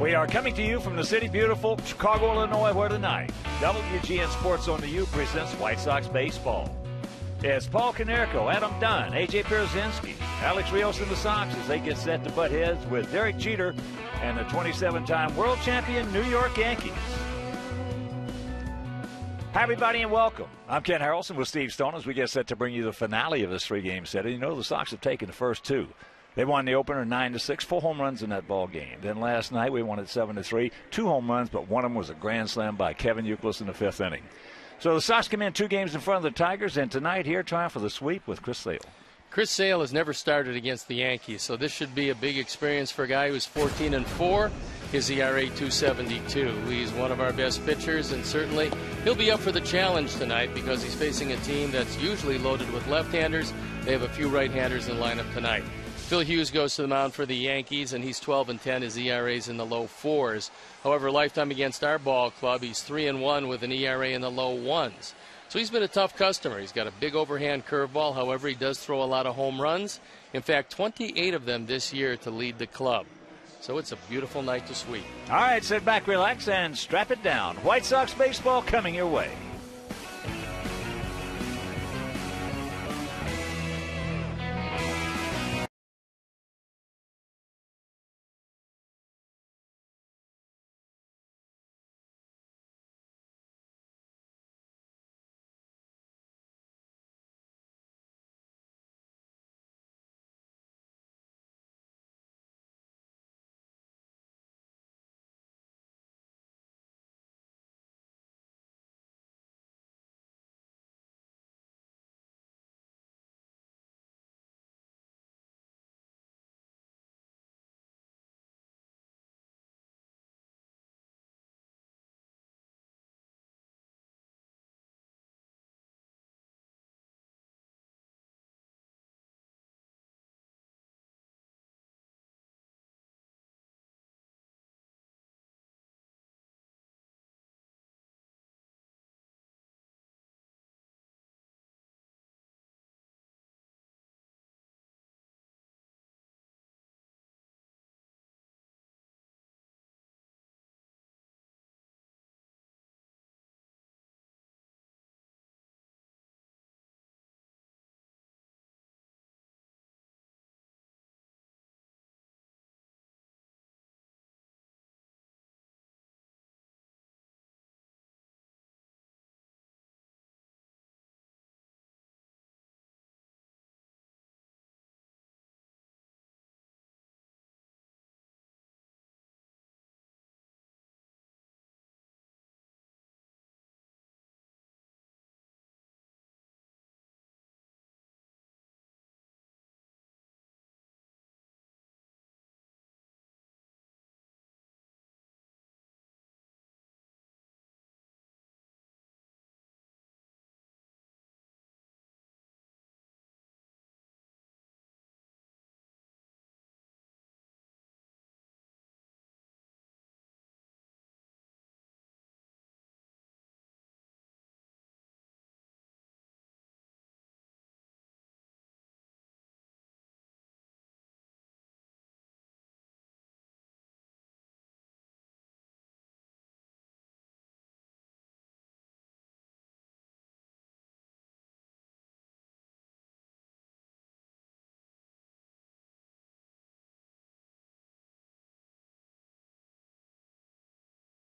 We are coming to you from the city beautiful Chicago, Illinois, where tonight WGN Sports on the U presents White Sox baseball. It's Paul Konerko, Adam Dunn, A.J. Pierzynski, Alex Rios and the Sox as they get set to butt heads with Derek Jeter and the 27-time world champion New York Yankees. Hi, everybody, and welcome. I'm Ken Harrelson with Steve Stone as we get set to bring you the finale of this three-game set. And you know the Sox have taken the first two. They won the opener 9-6, 4 home runs in that ball game. Then last night we won it 7-3, 2 home runs, but one of them was a grand slam by Kevin Youkilis in the fifth inning. So the Sox come in 2 games in front of the Tigers, and tonight here trying for the sweep with Chris Sale. Chris Sale has never started against the Yankees, so this should be a big experience for a guy who's 14-4. His ERA 2.72. He's one of our best pitchers, and certainly he'll be up for the challenge tonight because he's facing a team that's usually loaded with left-handers. They have a few right-handers in the lineup tonight. Phil Hughes goes to the mound for the Yankees, and he's 12-10. His ERA's in the low 4s. However, lifetime against our ball club, he's 3-1 with an ERA in the low 1s. So he's been a tough customer. He's got a big overhand curveball. However, he does throw a lot of home runs. In fact, 28 of them this year to lead the club. So it's a beautiful night to sweep. All right, sit back, relax, and strap it down. White Sox baseball coming your way.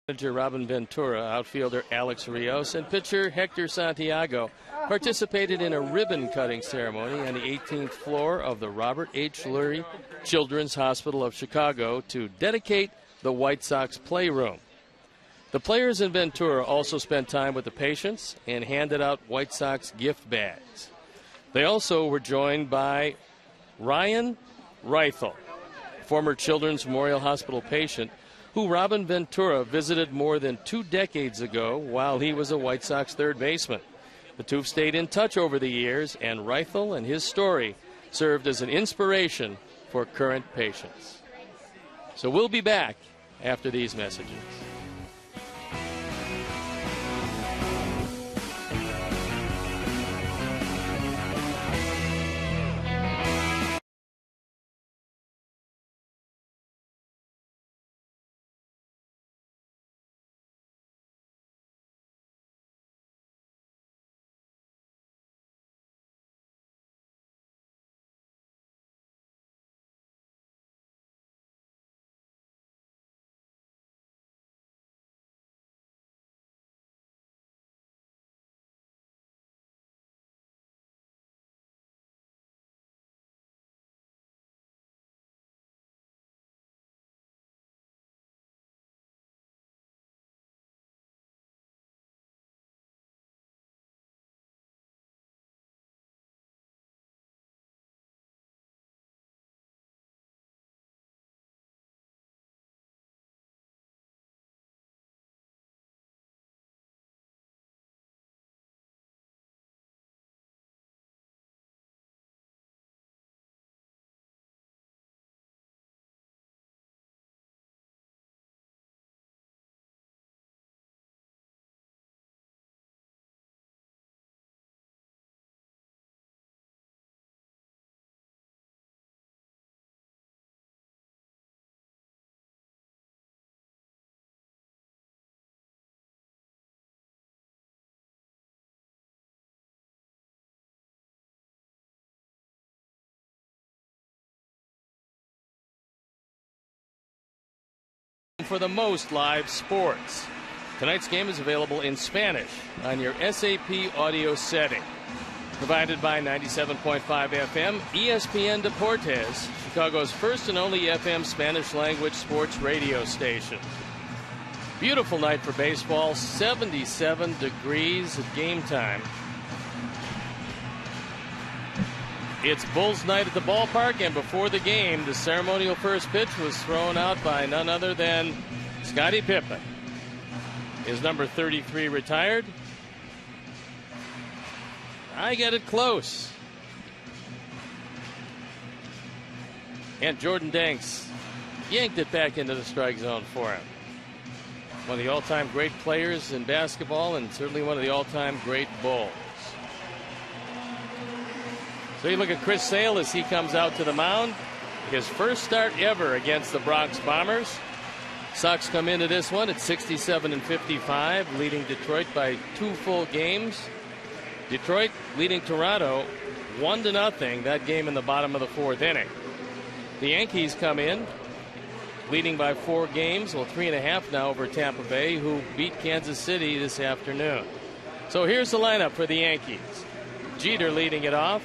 Manager Robin Ventura, outfielder Alex Rios, and pitcher Hector Santiago participated in a ribbon-cutting ceremony on the 18th floor of the Robert H. Lurie Children's Hospital of Chicago to dedicate the White Sox playroom. The players in Ventura also spent time with the patients and handed out White Sox gift bags. They also were joined by Ryan Reithel, former Children's Memorial Hospital patient, who Robin Ventura visited more than 2 decades ago while he was a White Sox third baseman. The two have stayed in touch over the years, and Reithel and his story served as an inspiration for current patients. So we'll be back after these messages. for the most live sports. Tonight's game is available in Spanish on your SAP audio setting. Provided by 97.5 FM, ESPN Deportes, Chicago's first and only FM Spanish language sports radio station. Beautiful night for baseball, 77 degrees at game time. It's Bulls night at the ballpark, and before the game, the ceremonial first pitch was thrown out by none other than Scottie Pippen. His number 33 retired. I get it close. And Jordan Danks yanked it back into the strike zone for him. One of the all-time great players in basketball, and certainly one of the all-time great Bulls. So you look at Chris Sale as he comes out to the mound. His first start ever against the Bronx Bombers. Sox come into this one at 67-55, leading Detroit by 2 full games. Detroit leading Toronto 1-0, that game in the bottom of the 4th inning. The Yankees come in leading by 4 games, well 3.5 now over Tampa Bay, who beat Kansas City this afternoon. So here's the lineup for the Yankees. Jeter leading it off.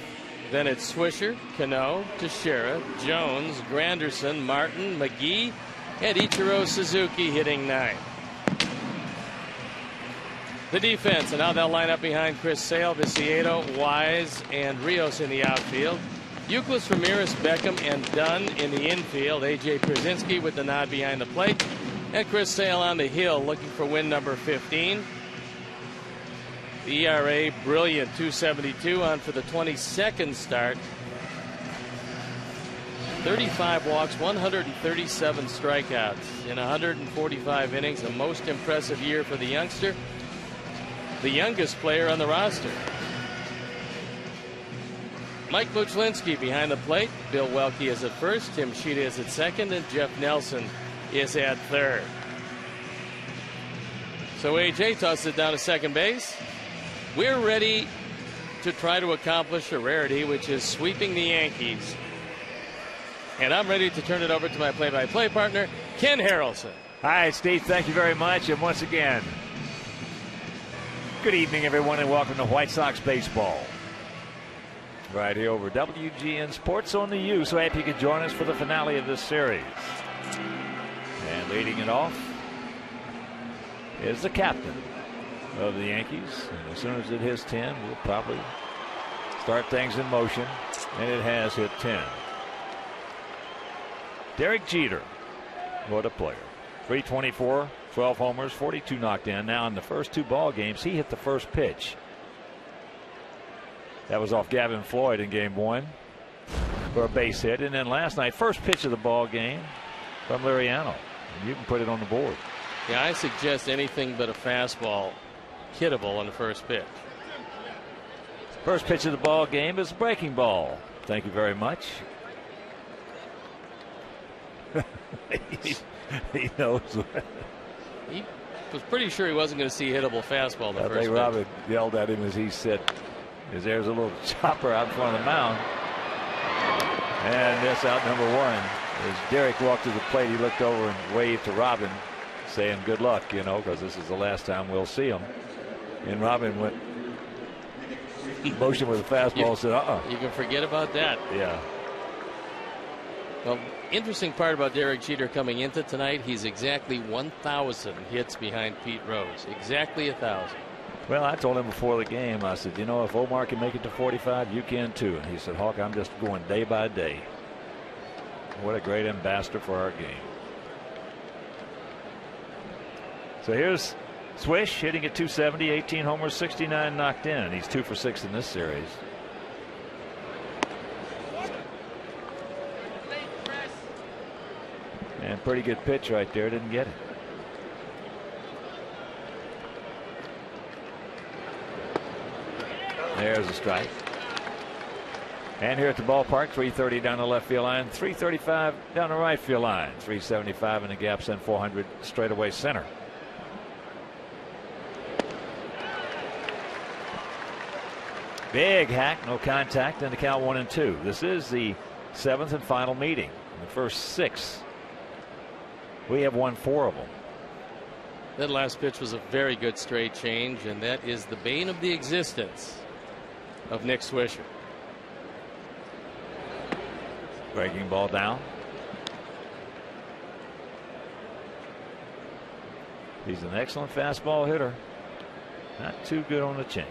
Then it's Swisher, Cano, Teixeira, Jones, Granderson, Martin, McGee, and Ichiro Suzuki hitting 9. The defense, and now they'll line up behind Chris Sale, Viciedo, Wise, and Rios in the outfield. Euclid, Ramirez, Beckham, and Dunn in the infield. A.J. Przinsky with the nod behind the plate. And Chris Sale on the hill looking for win number 15. The ERA, brilliant, 2.72 on for the 22nd start. 35 walks, 137 strikeouts in 145 innings. A most impressive year for the youngster. The youngest player on the roster. Mike Buchlinski behind the plate. Bill Welke is at first. Tim Sheeta is at second. And Jeff Nelson is at third. So A.J. tosses it down to second base. We're ready to try to accomplish a rarity, which is sweeping the Yankees. And I'm ready to turn it over to my play-by-play partner, Ken Harrelson. Hi, Steve. Thank you very much. And once again, good evening, everyone, and welcome to White Sox baseball. Right here over WGN Sports on the U. So happy you could join us for the finale of this series. And leading it off is the captain of the Yankees. And as soon as it hits 10, we'll probably start things in motion. And it has hit 10. Derek Jeter, what a player. 324, 12 homers, 42 knocked in. Now in the first 2 ball games, he hit the first pitch. That was off Gavin Floyd in game 1 for a base hit. And then last night, first pitch of the ball game from Liriano. And you can put it on the board. Yeah, I suggest anything but a fastball hittable on the first pitch. First pitch of the ball game is a breaking ball. Thank you very much. he knows. He was pretty sure he wasn't going to see a hittable fastball. I think Robin yelled at him as he said, "Is there's a little chopper out in front of the mound." And that's out number 1. As Derek walked to the plate, he looked over and waved to Robin, saying, "Good luck," you know, because this is the last time we'll see him. And Robin went motion with a fastball and said, You can forget about that. Yeah. Well, interesting part about Derek Jeter coming into tonight, he's exactly 1,000 hits behind Pete Rose. Exactly 1,000. Well, I told him before the game, I said, you know, if Omar can make it to 45, you can too. And he said, Hawk, I'm just going day by day. What a great ambassador for our game. So here's Swish hitting at 270, 18 homers, 69 knocked in. He's 2 for 6 in this series. And pretty good pitch right there. Didn't get it. There's a strike. And here at the ballpark, 330 down the left field line, 335 down the right field line, 375 in the gaps, and 400 straightaway center. Big hack, no contact, and the count 1-2. This is the 7th and final meeting. The first 6 We have won 4 of them. That last pitch was a very good straight change, and that is the bane of the existence of Nick Swisher. Breaking ball down. He's an excellent fastball hitter. Not too good on the change.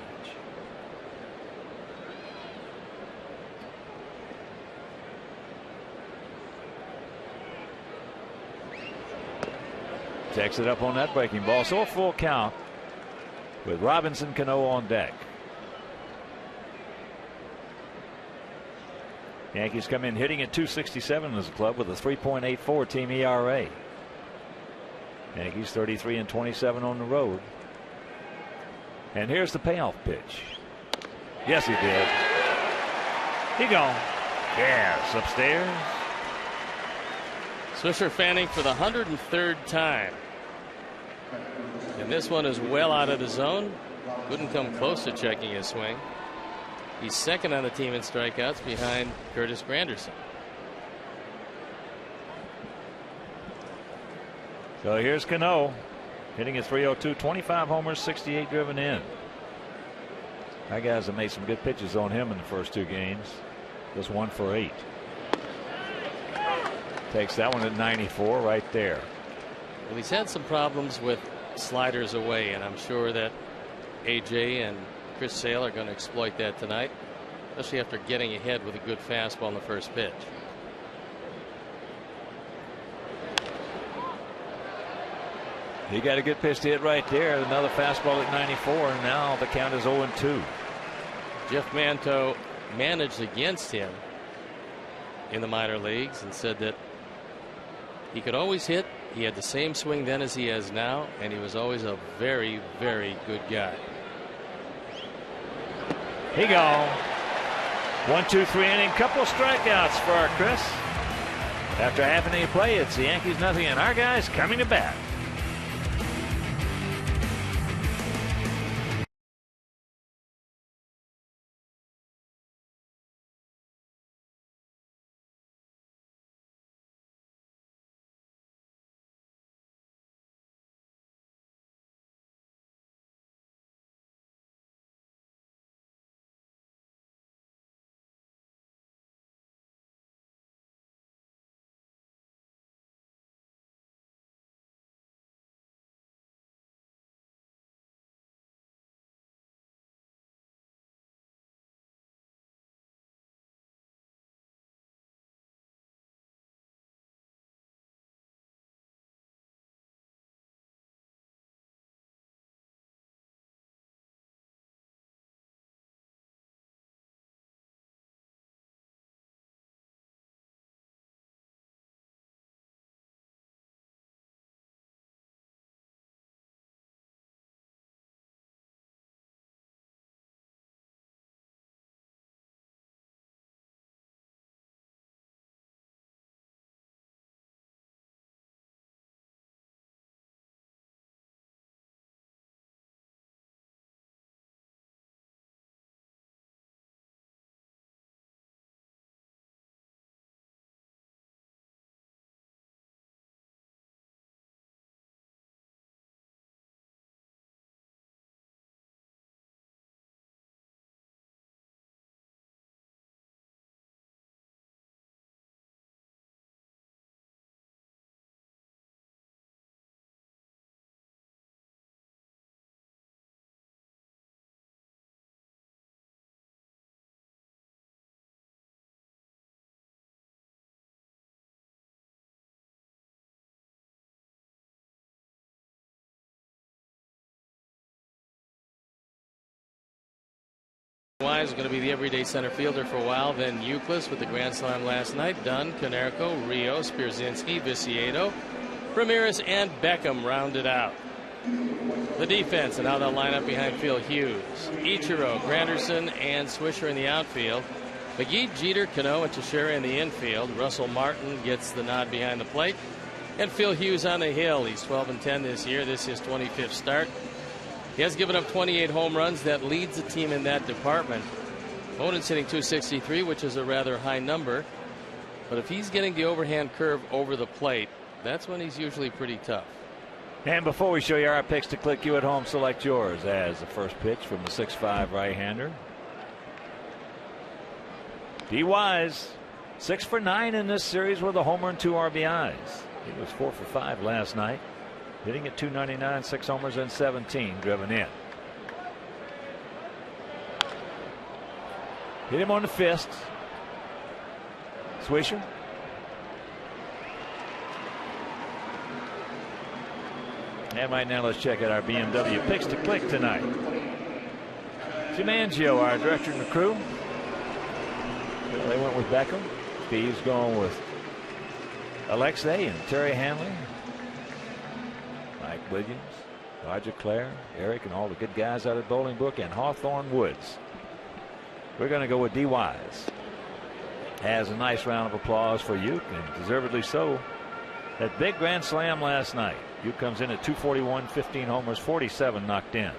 Takes it up on that breaking ball. So a full count with Robinson Cano on deck. Yankees come in hitting at .267 as a club with a 3.84 team ERA. Yankees 33-27 on the road. And here's the payoff pitch. Yes, he did. He gone. Yes, upstairs. Swisher fanning for the 103rd time. And this one is well out of the zone. Couldn't come close to checking his swing. He's second on the team in strikeouts behind Curtis Granderson. So here's Cano hitting at .302, 25 homers, 68 driven in. That guys have made some good pitches on him in the first 2 games. Just 1 for 8. Takes that one at 94 right there. Well, he's had some problems with sliders away, and I'm sure that AJ and Chris Sale are going to exploit that tonight, especially after getting ahead with a good fastball in the first pitch. He got a good pitch to hit right there. Another fastball at 94, and now the count is 0-2. Jeff Manto managed against him in the minor leagues and said that he could always hit. He had the same swing then as he has now, and he was always a very, very good guy. He gone. 1, 2, 3 inning. Couple of strikeouts for Chris. After half an inning of play, it's the Yankees nothing, and our guys coming to bat. Wise is going to be the everyday center fielder for a while. Then Euclid with the grand slam last night. Dunn, Konerko, Rios, Pierzynski, Viciedo, Ramirez, and Beckham rounded out the defense, and how they'll line up behind Phil Hughes. Ichiro, Granderson, and Swisher in the outfield. McGee, Jeter, Cano, and Teixeira in the infield. Russell Martin gets the nod behind the plate. And Phil Hughes on the hill. He's 12-10 this year. This is his 25th start. He has given up 28 home runs. That leads the team in that department. Opponent's hitting .263, which is a rather high number. But if he's getting the overhand curve over the plate, that's when he's usually pretty tough. And before we show you our picks to click, you at home select yours as the first pitch from the 6'5" right-hander. D. Wise, 6 for 9 in this series with a homer and 2 RBIs. He was 4 for 5 last night, hitting at .299, 6 homers and 17 driven in. Hit him on the fist. Swisher. And right now, let's check out our BMW picks to click tonight. Jim Angio, our director and the crew. Well, they went with Beckham. Steve's going with Alexei and Terry Hanley, Mike Williams, Roger Clare, Eric, and all the good guys out at Bolingbrook, and Hawthorne Woods. We're going to go with D. Wise. Has a nice round of applause for Uke, and deservedly so. That big grand slam last night. Uke comes in at 241, 15 homers, 47 knocked in.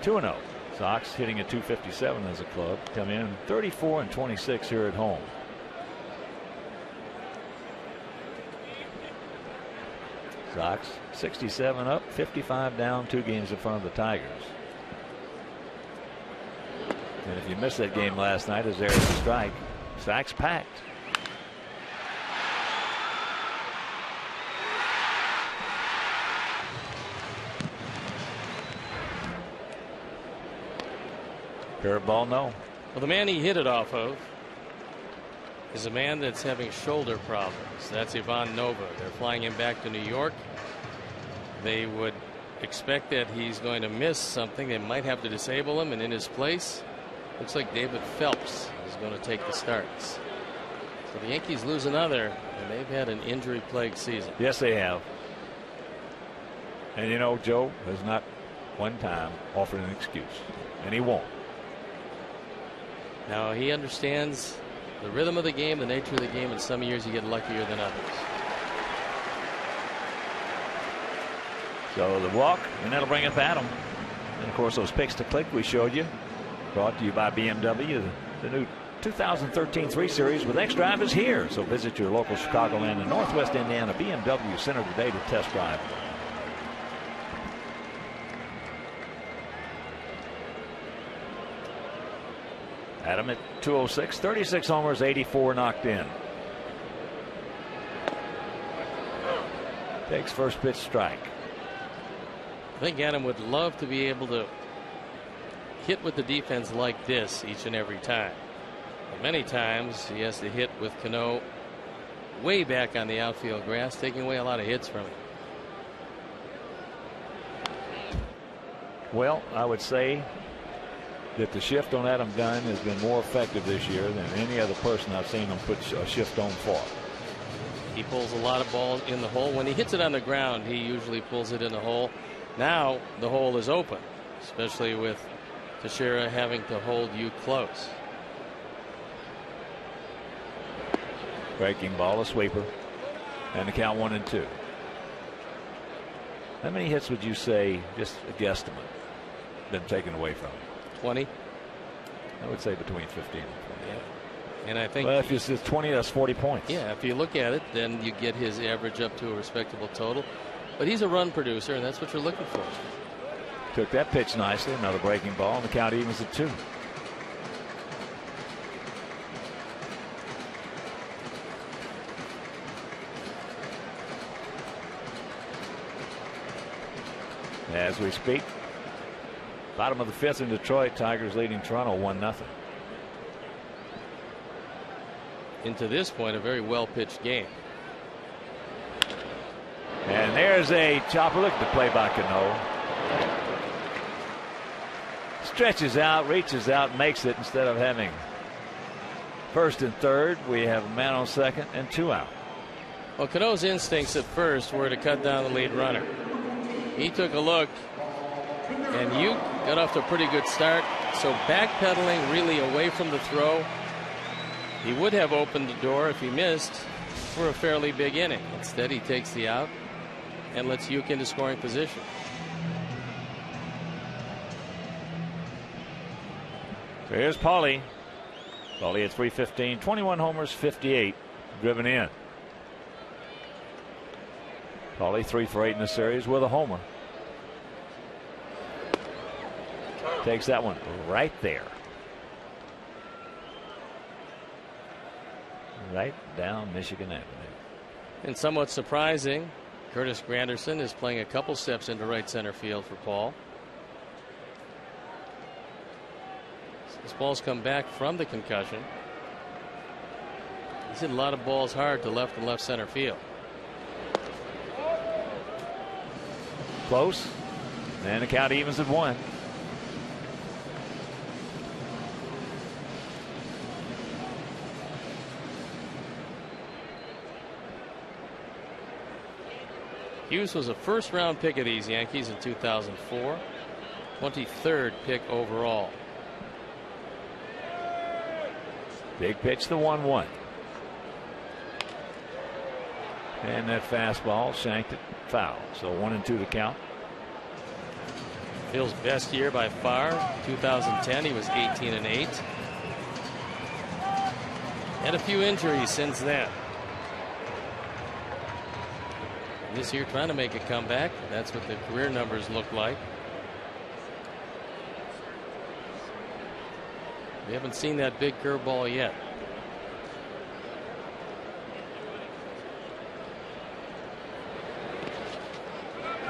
2-0. Sox hitting at 257 as a club. Come in 34 and 26 here at home. Sox 67 up, 55 down, 2 games in front of the Tigers. And if you missed that game last night, as there's a strike, Sox packed. Curveball, no. Well, the man he hit it off of is a man that's having shoulder problems. That's Ivan Nova. They're flying him back to New York. They would expect that he's going to miss something. They might have to disable him, and in his place, looks like David Phelps is going to take the starts. So the Yankees lose another, and they've had an injury-plagued season. Yes, they have. And you know, Joe has not one time offered an excuse, and he won't. Now he understands the rhythm of the game, the nature of the game, and some years you get luckier than others. So the walk, and that'll bring up Adam. And of course, those picks to click we showed you, brought to you by BMW. The new 2013 3 Series with X-Drive is here. So visit your local Chicagoland and Northwest Indiana BMW Center today to test drive. Adam at 206, 36 homers, 84 knocked in. Takes first pitch strike. I think Adam would love to be able to hit with the defense like this each and every time. But many times he has to hit with Cano way back on the outfield grass, taking away a lot of hits from him. Well, I would say that the shift on Adam Dunn has been more effective this year than any other person I've seen him put a shift on for. He pulls a lot of balls in the hole. When he hits it on the ground, he usually pulls it in the hole. Now the hole is open, especially with Teixeira having to hold you close. Breaking ball, a sweeper, and the count 1-2. How many hits would you say, just a guesstimate, been taken away from him? 20. I would say between 15 and 20. Yeah. And I think, well, if it's 20, that's 40 points. Yeah, if you look at it, then you get his average up to a respectable total. But he's a run producer, and that's what you're looking for. Took that pitch nicely. Another breaking ball, and the count evens at 2. As we speak, bottom of the 5th in Detroit, Tigers leading Toronto 1-0. Into this point, a very well pitched game. And there's a chopper. Look at the play by Cano. Stretches out, reaches out, makes it. Instead of having first and third, we have a man on second and 2 out. Well, Cano's instincts at first were to cut down the lead runner. He took a look, and you got off to a pretty good start. So backpedaling really away from the throw, he would have opened the door if he missed for a fairly big inning. Instead, he takes the out and lets Uke into scoring position. So here's Paulie. Paulie at 315, 21 homers, 58 driven in. Paulie 3 for 8 in the series with a homer. Takes that one right there. Right down Michigan Avenue. And somewhat surprising, Curtis Granderson is playing a couple steps into right center field for Paul. This ball's come back from the concussion. He's hit a lot of balls hard to left and left center field. Close. And the count evens at 1. Hughes was a first-round pick of these Yankees in 2004. 23rd pick overall. Big pitch, the 1-1. And that fastball shanked it foul. So 1-2 to count. Phil's best year by far, 2010. He was 18-8. Had a few injuries since then. This year trying to make a comeback. That's what the career numbers look like. We haven't seen that big curveball yet.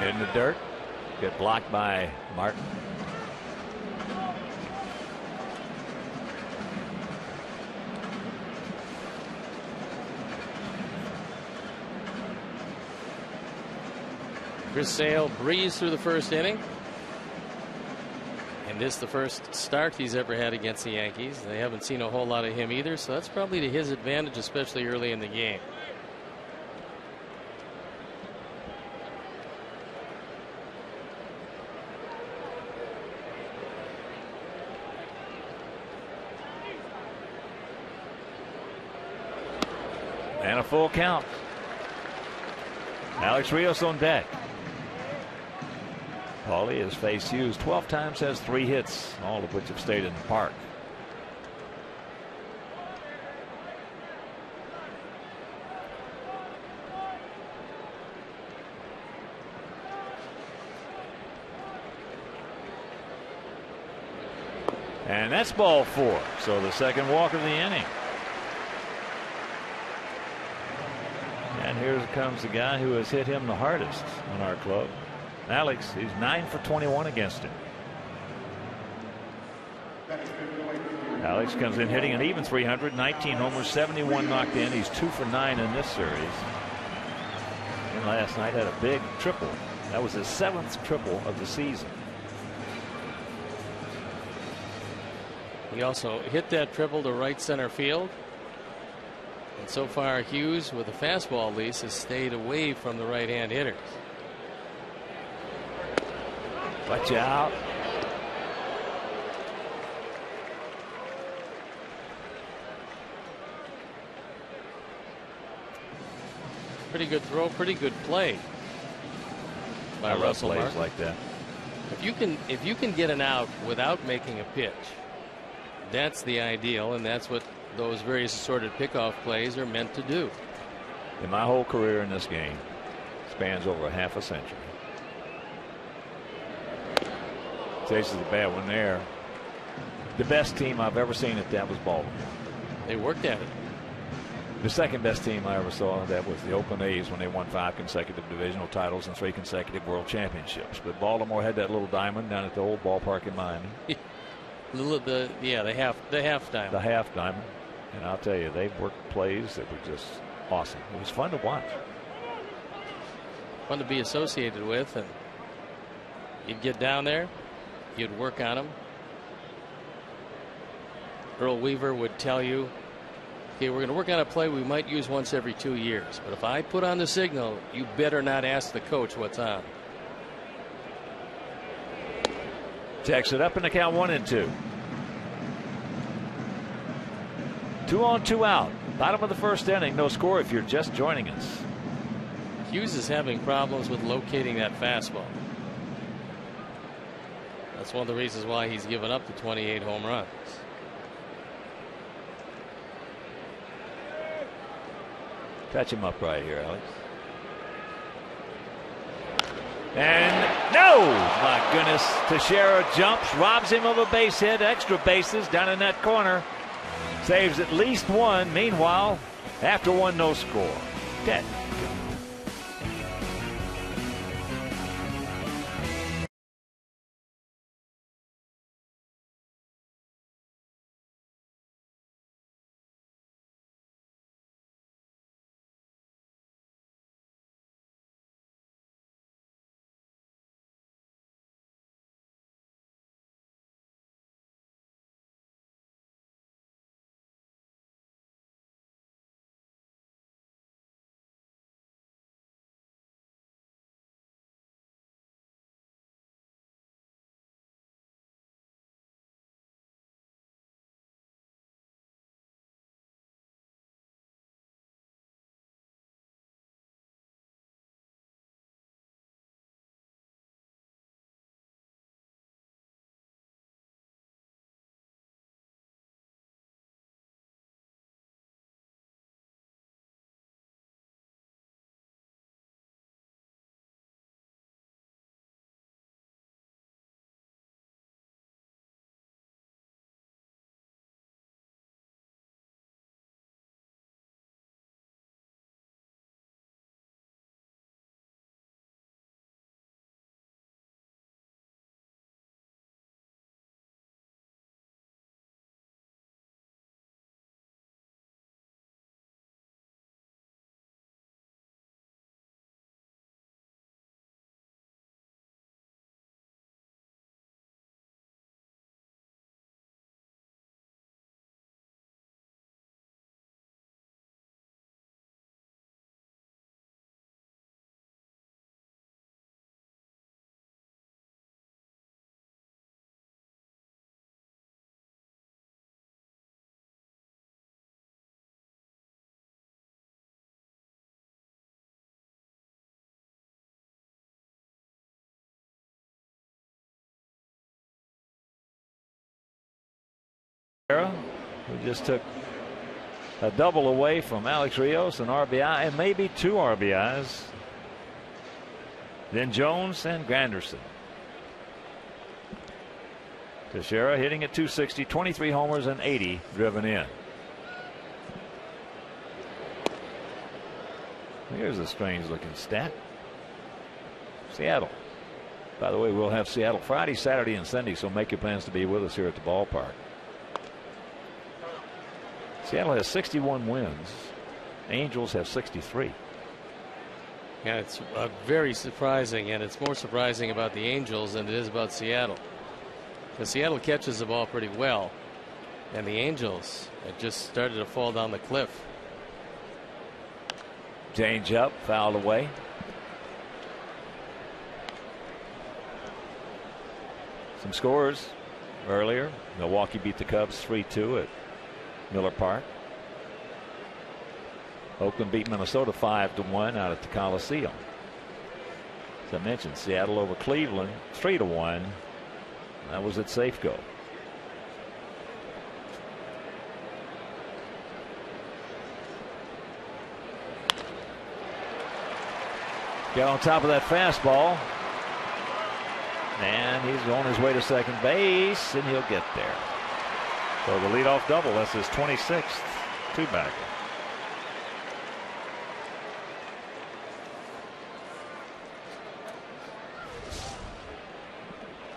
In the dirt. Get blocked by Martin. Chris Sale breezed through the first inning. And this the first start he's ever had against the Yankees. They haven't seen a whole lot of him either, so that's probably to his advantage, especially early in the game. And a full count. Alex Rios on deck. Paulie has faced Hughes 12 times, has 3 hits, all of which have stayed in the park. And that's ball 4. So the second walk of the inning. And here comes the guy who has hit him the hardest on our club. Alex, he's 9 for 21 against him. Alex comes in hitting an even 300, 19 homers, 71 knocked in. He's 2 for 9 in this series. And last night had a big triple. That was his 7th triple of the season. He also hit that triple to right center field. And so far, Hughes, with a fastball lease, has stayed away from the right-hand hitters. Watch out. Pretty good throw, pretty good play by Russell Martin. Like that. If you can get an out without making a pitch, that's the ideal, and that's what those various assorted pickoff plays are meant to do. In my whole career in this game, spans over half a century. Chases a bad one there. The best team I've ever seen at that was Baltimore. They worked at it. The second best team I ever saw, that was the Oakland A's when they won 5 consecutive divisional titles and 3 consecutive world championships. But Baltimore had that little diamond down at the old ballpark in Miami. The half diamond. The half diamond. And I'll tell you, they worked plays that were just awesome. It was fun to watch. Fun to be associated with, and you'd get down there, you'd work on them. Earl Weaver would tell you, okay, we're going to work on a play we might use once every 2 years, but if I put on the signal, you better not ask the coach what's on. Checks it up in the count 1-2. 2 on, 2 out. Bottom of the first inning. No score if you're just joining us. Hughes is having problems with locating that fastball. That's one of the reasons why he's given up the 28 home runs. Touch him up right here, Alex. And no! My goodness. Teixeira jumps, robs him of a base hit. Extra bases down in that corner. Saves at least one. Meanwhile, after one, no score. Dead. Who just took a double away from Alex Rios, an RBI, and maybe 2 RBIs. Then Jones and Granderson. Teixeira hitting at .260, 23 homers and 80 driven in. Here's a strange looking stat. Seattle. By the way, we'll have Seattle Friday, Saturday, and Sunday, so make your plans to be with us here at the ballpark. Seattle has 61 wins. Angels have 63. Yeah, it's very surprising, and it's more surprising about the Angels than it is about Seattle. Because Seattle catches the ball pretty well, and the Angels have just started to fall down the cliff. Change up, fouled away. Some scores earlier. Milwaukee beat the Cubs 3-2 at Miller Park. Oakland beat Minnesota 5-1 out at the Coliseum. As I mentioned, Seattle over Cleveland 3-1. That was at Safeco. Get on top of that fastball. And he's on his way to second base, and he'll get there. So the leadoff double, that's his 26th two-bagger.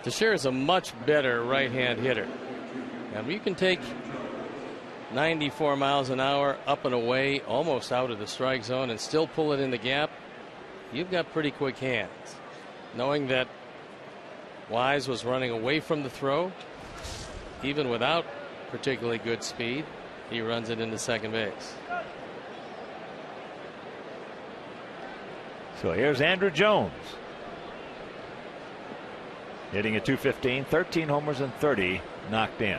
Teixeira is a much better right-hand hitter. And you can take 94 miles an hour up and away, almost out of the strike zone, and still pull it in the gap. You've got pretty quick hands. Knowing that Wise was running away from the throw, even without particularly good speed, he runs it into second base. So here's Andrew Jones. Hitting at .215, 13 homers and 30 knocked in.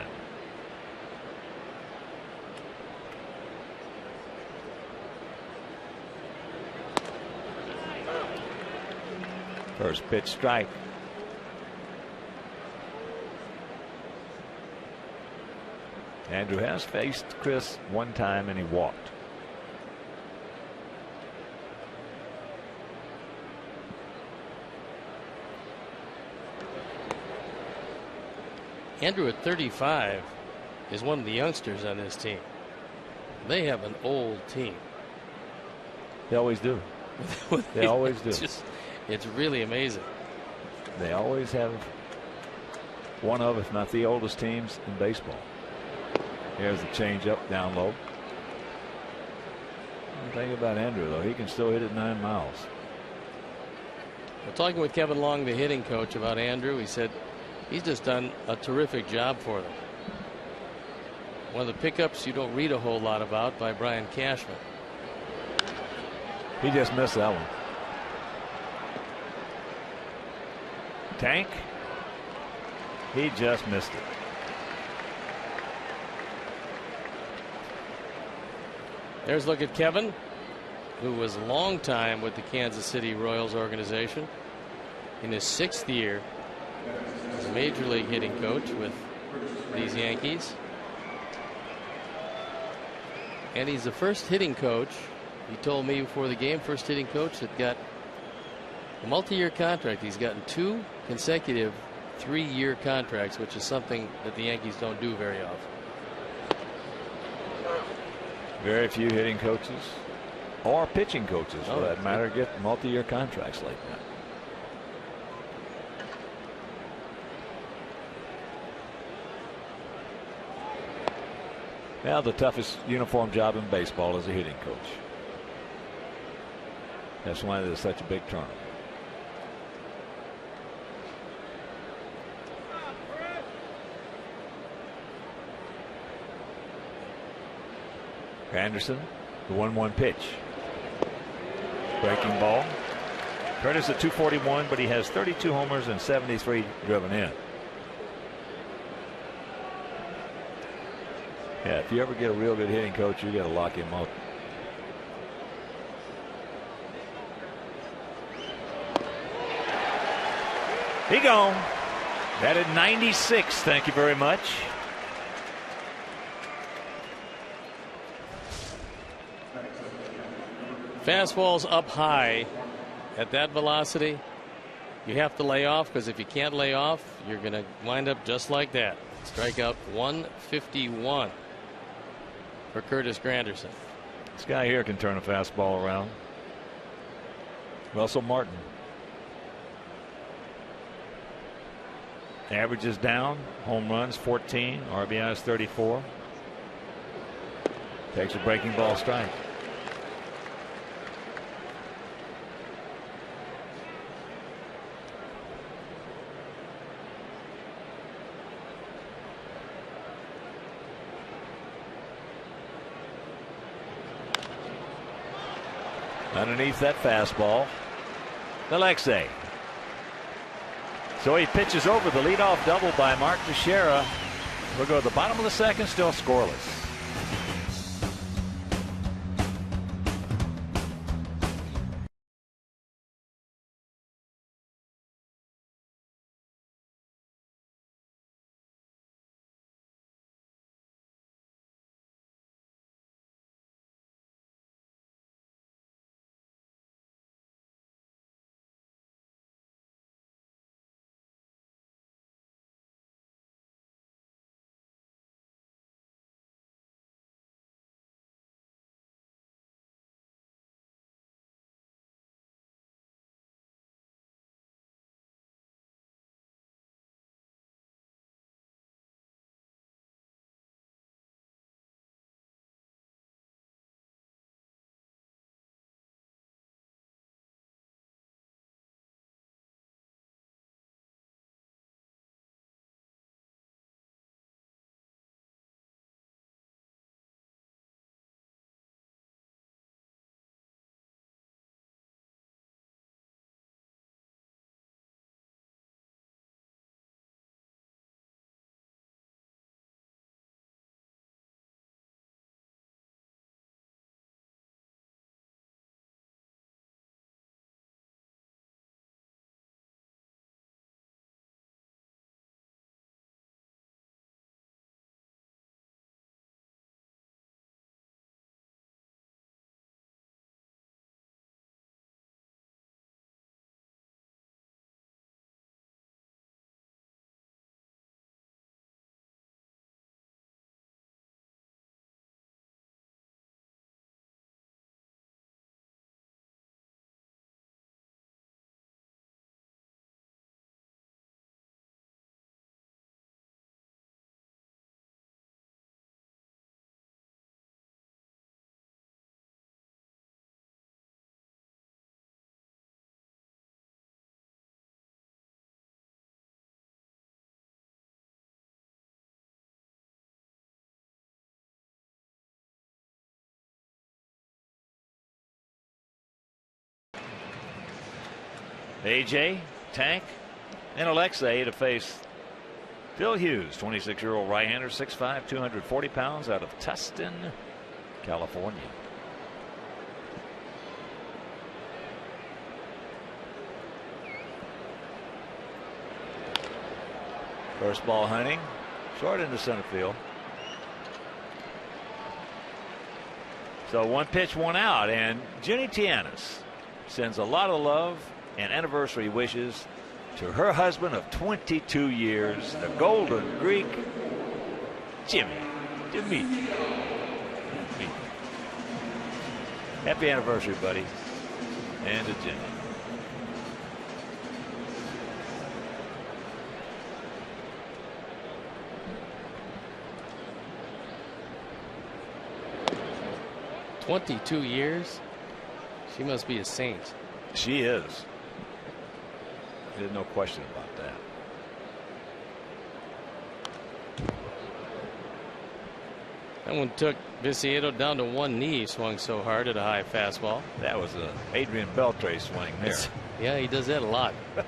First pitch strike. Andrew has faced Chris one time and he walked. Andrew at 35 is one of the youngsters on this team. They have an old team. They always do. They always do. It's really amazing. They always have one of, if not the oldest teams in baseball. Here's the changeup down low. The thing about Andrew, though, he can still hit it 9 miles. Well, talking with Kevin Long, the hitting coach, about Andrew, he said he's just done a terrific job for them. One of the pickups you don't read a whole lot about by Brian Cashman. He just missed that one. Tank. He just missed it. There's a look at Kevin, who was a long time with the Kansas City Royals organization. In his 6th year as a major league hitting coach with these Yankees. And he's the first hitting coach, he told me before the game, first hitting coach that got a multi-year contract. He's gotten 2 consecutive 3-year contracts, which is something that the Yankees don't do very often. Very few hitting coaches or pitching coaches, for that matter, get multi-year contracts like that. Now, the toughest uniform job in baseball is a hitting coach. That's why there's such a big tournament. Anderson, the 1-1 pitch. Breaking ball. Curtis at 241, but he has 32 homers and 73 driven in. Yeah, if you ever get a real good hitting coach, you got to lock him up. He gone. That at 96. Thank you very much. Fastballs up high at that velocity. You have to lay off, because if you can't lay off, you're going to wind up just like that. Strikeout 151 for Curtis Granderson. This guy here can turn a fastball around. Russell Martin. Averages down, home runs 14, RBIs 34. Takes a breaking ball strike. Underneath that fastball, Alexei. So he pitches over the leadoff double by Mark Teixeira. We'll go to the bottom of the 2nd, still scoreless. AJ, Tank, and Alexei to face Phil Hughes, 26-year-old right-hander, 6'5", 240 pounds, out of Tustin, California. First ball hunting, short into center field. So one pitch, one out, and Jenny Tianis sends a lot of love and anniversary wishes to her husband of 22 years, the Golden Greek, Dimitri. Happy anniversary, buddy, and to Jenny. "22 years? She must be a saint." She is. There's no question about that. That one took Viciedo down to one knee. He swung so hard at a high fastball. That was a Adrian Beltre swing there. Yeah, he does that a lot. The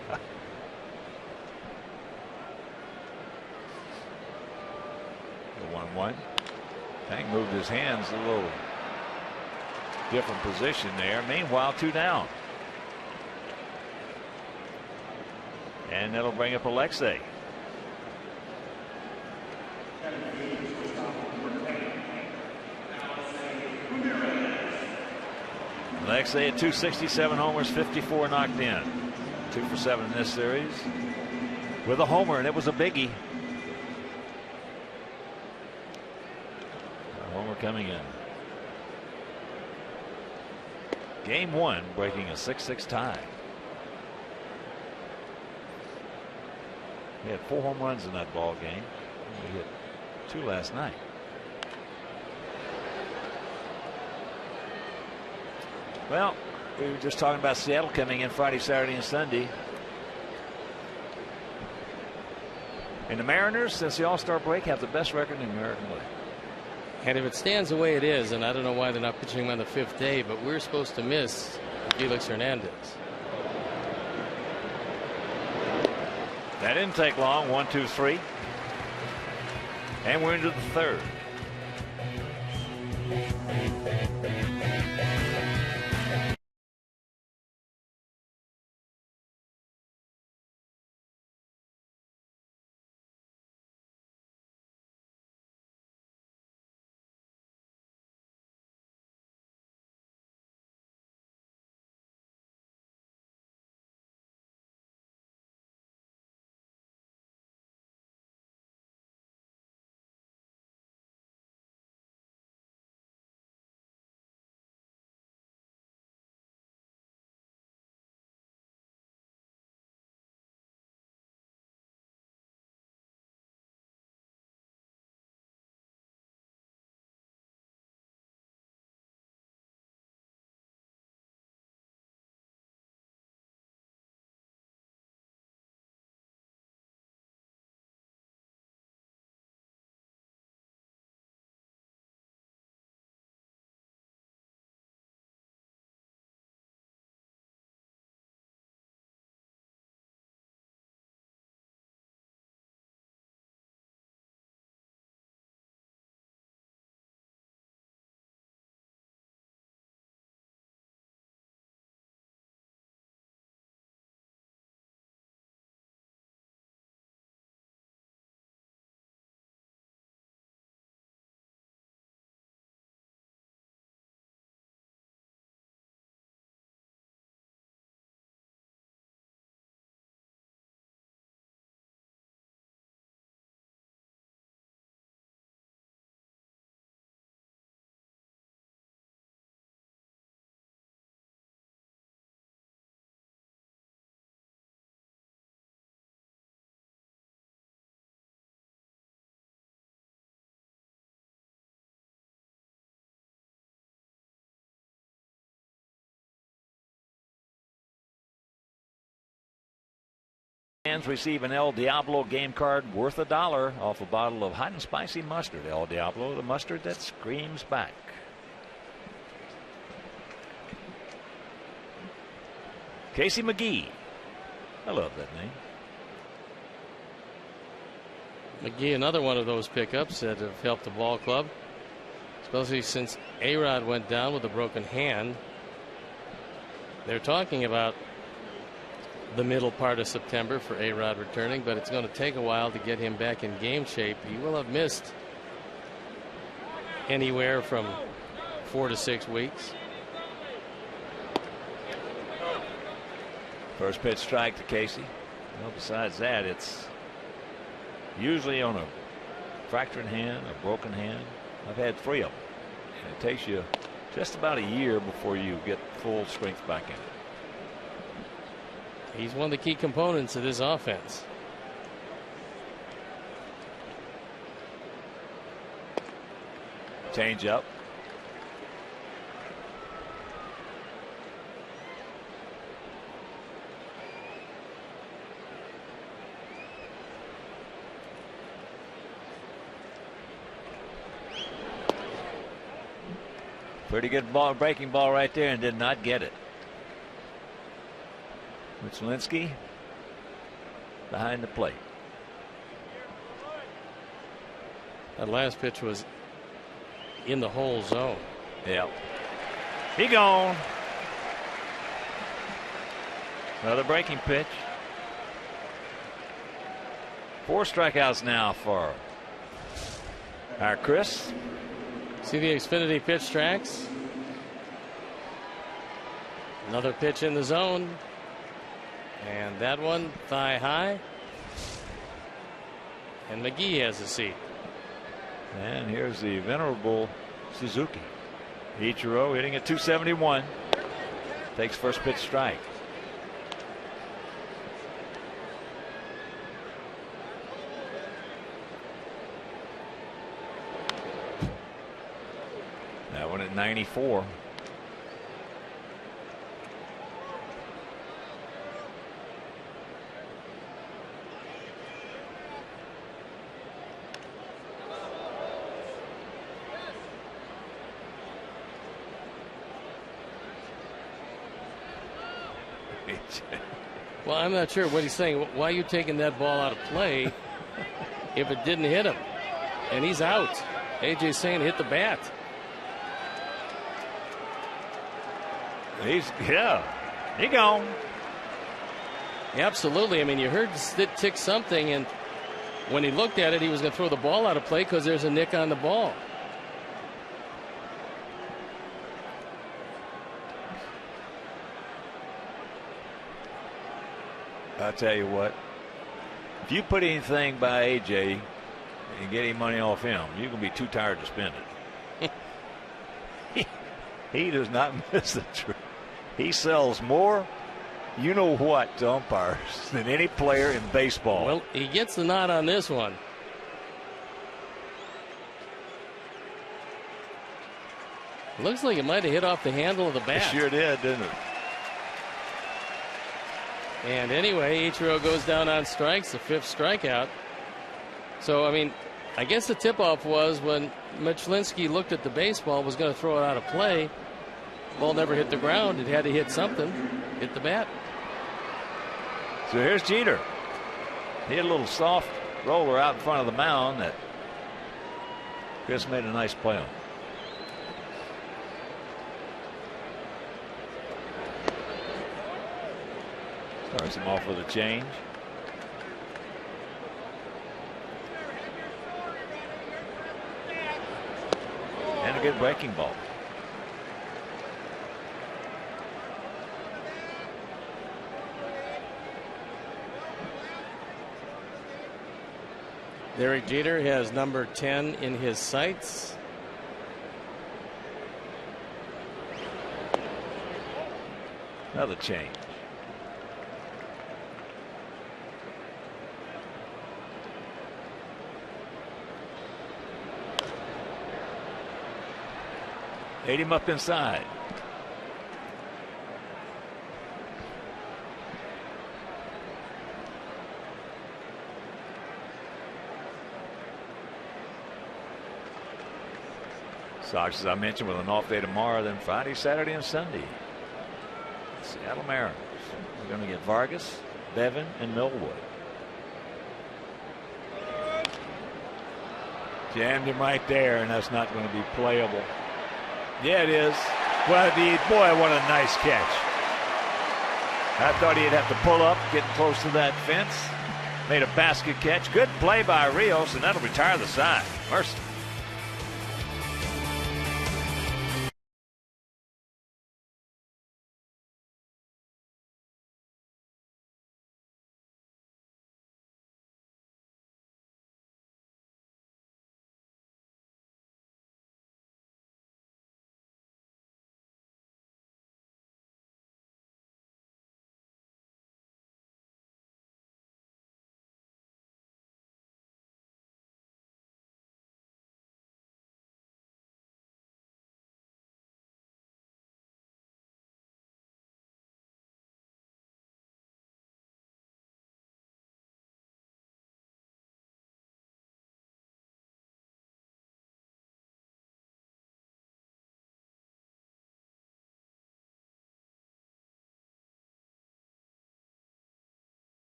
1-1. Tank moved his hands a little different position there. Meanwhile, 2 down. And that'll bring up Alexei. Alexei at 267 homers, 54 knocked in. 2 for 7 in this series with a homer, and it was a biggie. A homer coming in. Game 1 breaking a 6-6 tie. We had 4 home runs in that ball game. We hit 2 last night. Well, we were just talking about Seattle coming in Friday, Saturday, and Sunday. And the Mariners, since the All-Star break, have the best record in the American League. And if it stands the way it is, and I don't know why they're not pitching him on the 5th day, but we're supposed to miss Felix Hernandez. That didn't take long. 1, 2, 3. And we're into the 3rd. Fans receive an El Diablo game card worth $1 off a bottle of hot and spicy mustard. El Diablo, the mustard that screams back. Casey McGee I love that name. McGee, another one of those pickups that have helped the ball club, especially since A-Rod went down with a broken hand. They're talking about the middle part of September for A-Rod returning, but it's going to take a while to get him back in game shape. He will have missed anywhere from 4 to 6 weeks. First pitch strike to Casey. Well, besides that, it's usually on a fractured hand, a broken hand. I've had 3 of them. And it takes you just about a year before you get full strength back in. He's one of the key components of this offense. Change up. Pretty good ball, breaking ball right there, and did not get it. Michalensky behind the plate. That last pitch was in the whole zone. Yeah. He gone. Another breaking pitch. 4 strikeouts now for our Chris. See the Xfinity pitch tracks. Another pitch in the zone. And that one thigh high. And McGee has a seat. And here's the venerable Suzuki. Ichiro hitting at 271. Takes first pitch strike. That one at 94. Well, I'm not sure what he's saying. Why are you taking that ball out of play if it didn't hit him? And he's out. AJ's saying hit the bat. He gone. Yeah, absolutely. I mean, you heard it tick something, and when he looked at it, he was going to throw the ball out of play because there's a nick on the ball. I'll tell you what, if you put anything by AJ and get any money off him, you're going to be too tired to spend it. he does not miss the trick. He sells more, you know what, to umpires than any player in baseball. Well, he gets the nod on this one. Looks like it might have hit off the handle of the bat. It sure did, didn't it? And anyway, Ichiro goes down on strikes, the 5th strikeout. So, I mean, I guess the tip-off was when Michalensky looked at the baseball, was going to throw it out of play. Ball never hit the ground. It had to hit something. Hit the bat. So here's Jeter. He had a little soft roller out in front of the mound that Chris made a nice play on. Starts him off with a change. And a good breaking ball. Derek Jeter has number 10 in his sights. Another change. Ate him up inside. Sox, as I mentioned, with an off day tomorrow, then Friday, Saturday, and Sunday. Seattle Mariners. We're going to get Vargas, Bevan, and Millwood. Jammed him right there, and that's not going to be playable. Yeah, it is. Well, boy, what a nice catch. I thought he'd have to pull up, getting close to that fence. Made a basket catch. Good play by Rios, and that'll retire the side. Mercy.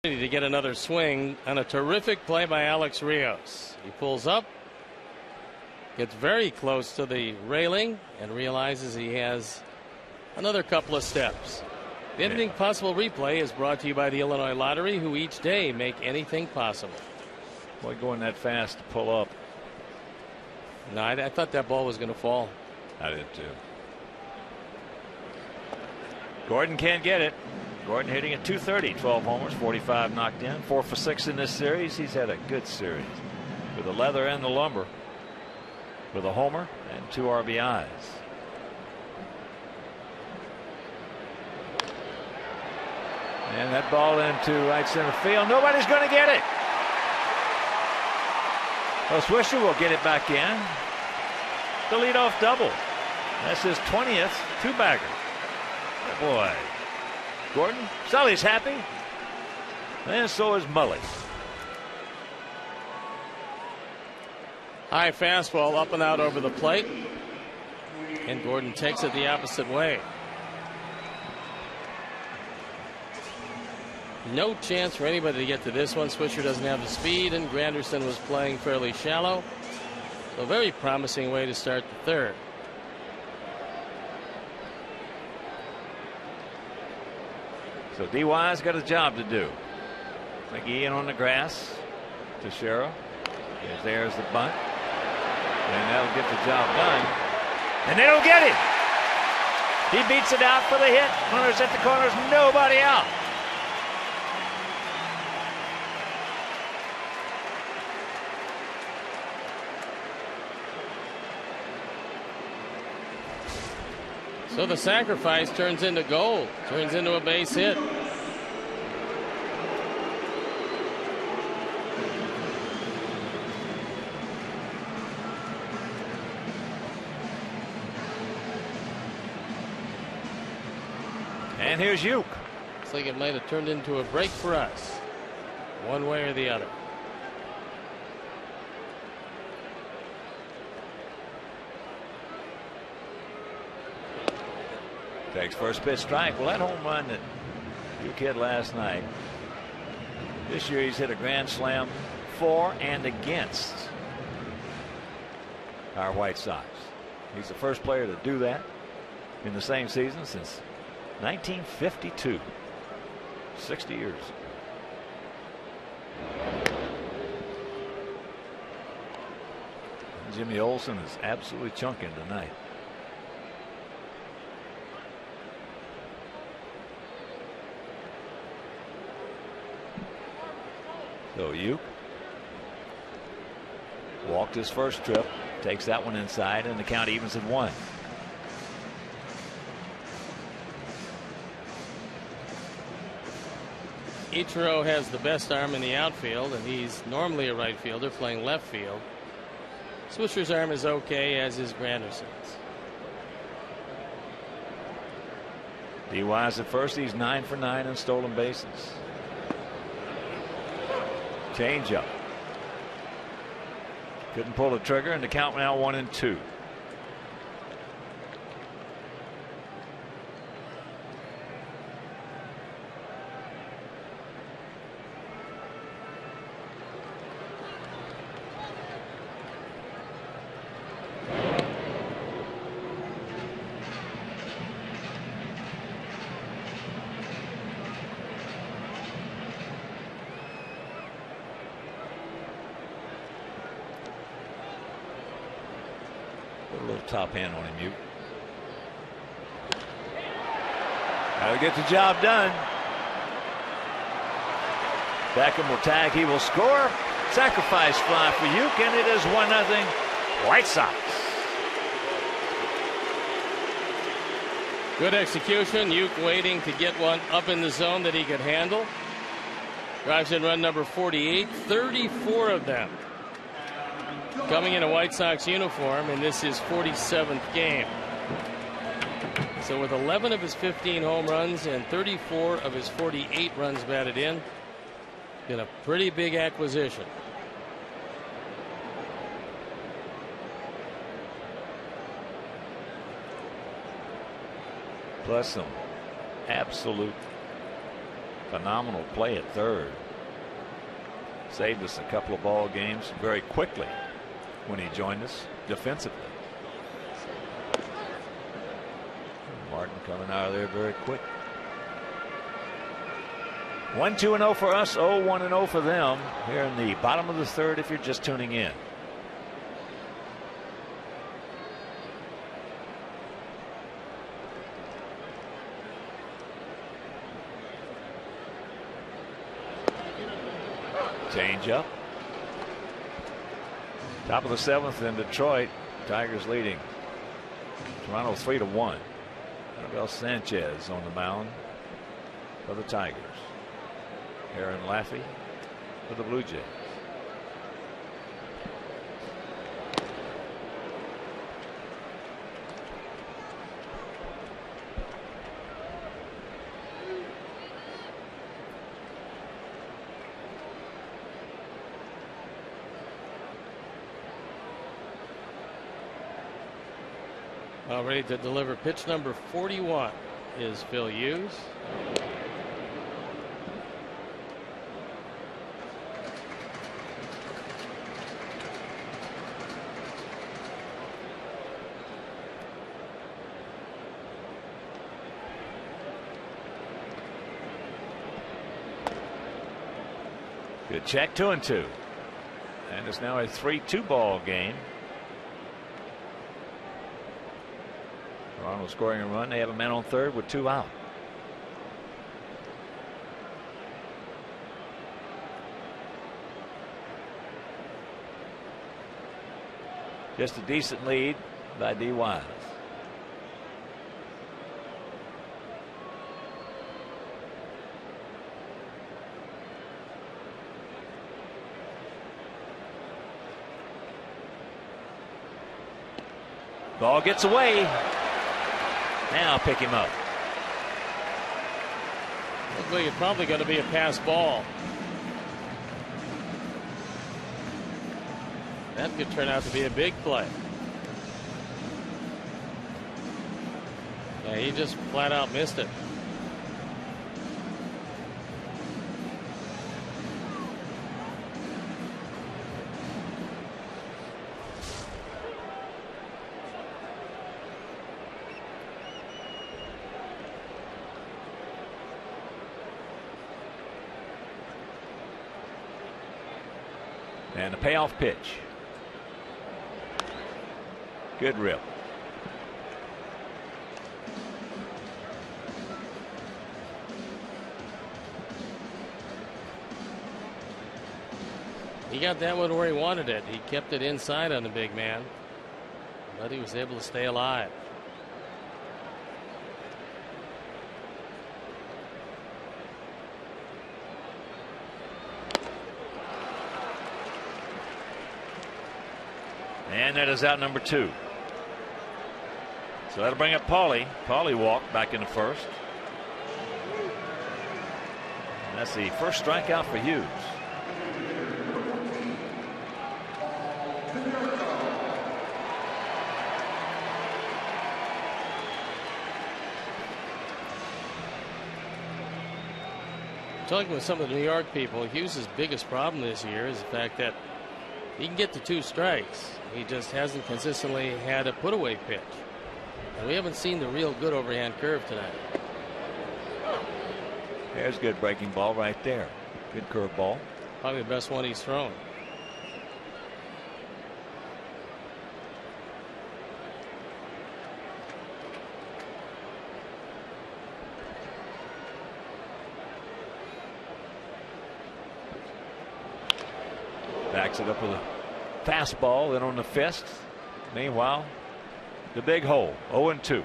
To get another swing on a terrific play by Alex Rios. He pulls up, gets very close to the railing, and realizes he has another couple of steps. The Anything Possible replay is brought to you by the Illinois Lottery, who each day make anything possible. Boy, going that fast to pull up. No, I thought that ball was going to fall. I did too. Gordon can't get it. Gordon hitting at .230, 12 homers, 45 knocked in, 4 for 6 in this series. He's had a good series with the leather and the lumber, with a homer and 2 RBIs. And that ball into right center field. Nobody's going to get it. Well, Swisher will get it back in. The leadoff double. That's his 20th two-bagger. Oh boy. Gordon, Sully's happy, and so is Mully. High fastball up and out over the plate, and Gordon takes it the opposite way. No chance for anybody to get to this one. Swisher doesn't have the speed, and Granderson was playing fairly shallow. So a very promising way to start the third. So DY's got a job to do. McGee in on the grass. Teixeira. There's the bunt. And that'll get the job done. And they don't get it. He beats it out for the hit. Runners at the corners. Nobody out. So the sacrifice turns into goal, turns into a base hit. And here's Uke. Looks like it might have turned into a break for us, one way or the other. Takes first pitch strike. Well, that home run that Uke hit last night, this year he's hit a grand slam for and against our White Sox. He's the first player to do that in the same season since 1952. 60 years. Jimmy Olsen is absolutely chunking tonight. So Uke walked his first trip, takes that one inside, and the count evens at 1. Ichiro has the best arm in the outfield, and he's normally a right fielder playing left field. Swisher's arm is okay, as is Granderson's. DY's at first. He's 9 for 9 in stolen bases. Changeup. Couldn't pull the trigger, and the count now 1-2. Top hand on him, Uke. Gotta get the job done. Beckham will tag. He will score. Sacrifice fly for Uke, and it is 1-0 White Sox. Good execution. Uke waiting to get one up in the zone that he could handle. Drives in run number 48. 34 of them coming in a White Sox uniform, and this is 47th game. So with 11 of his 15 home runs and 34 of his 48 runs batted in, been a pretty big acquisition. Plus some absolute phenomenal play at third. Saved us a couple of ball games very quickly when he joined us defensively. Martin coming out of there very quick. 1-2-0 for us, 0-1-0 for them here in the bottom of the third if you're just tuning in. Change up. Top of the 7th in Detroit. Tigers leading Toronto 3-1. Anibal Sanchez on the mound for the Tigers. Aaron Laffey for the Blue Jays. Ready to deliver pitch number 41 is Phil Hughes. Good check, 2-2. And it's now a 3-2 ball game. Toronto scoring a run. They have a man on third with 2 out. Just a decent lead by DY. Ball gets away. Now pick him up. Looks like it's probably going to be a pass ball. That could turn out to be a big play. Yeah, he just flat out missed it. And the payoff pitch. Good rip. He got that one where he wanted it. He kept it inside on the big man, but he was able to stay alive. And that is out number 2. So that'll bring up Paulie. Paulie walked back in the first. And that's the first strikeout for Hughes. Talking with some of the New York people, Hughes' biggest problem this year is the fact that he can get to 2 strikes. He just hasn't consistently had a put-away pitch. And we haven't seen the real good overhand curve tonight. There's a good breaking ball right there. Good curve ball. Probably the best one he's thrown. Backs it up with a fastball, then on the fist. Meanwhile, the big hole, 0-2.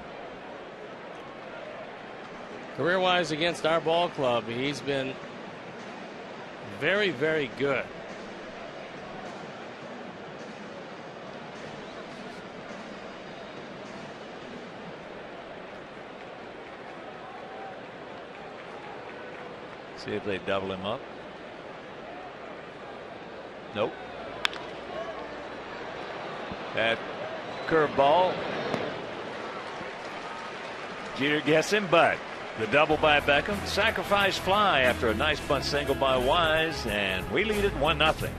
Career-wise against our ball club, he's been very, very good. See if they double him up. Nope. That curveball. Jeter gets him, but the double by Beckham. Sacrifice fly after a nice bunt single by Wise, and we lead it 1-0.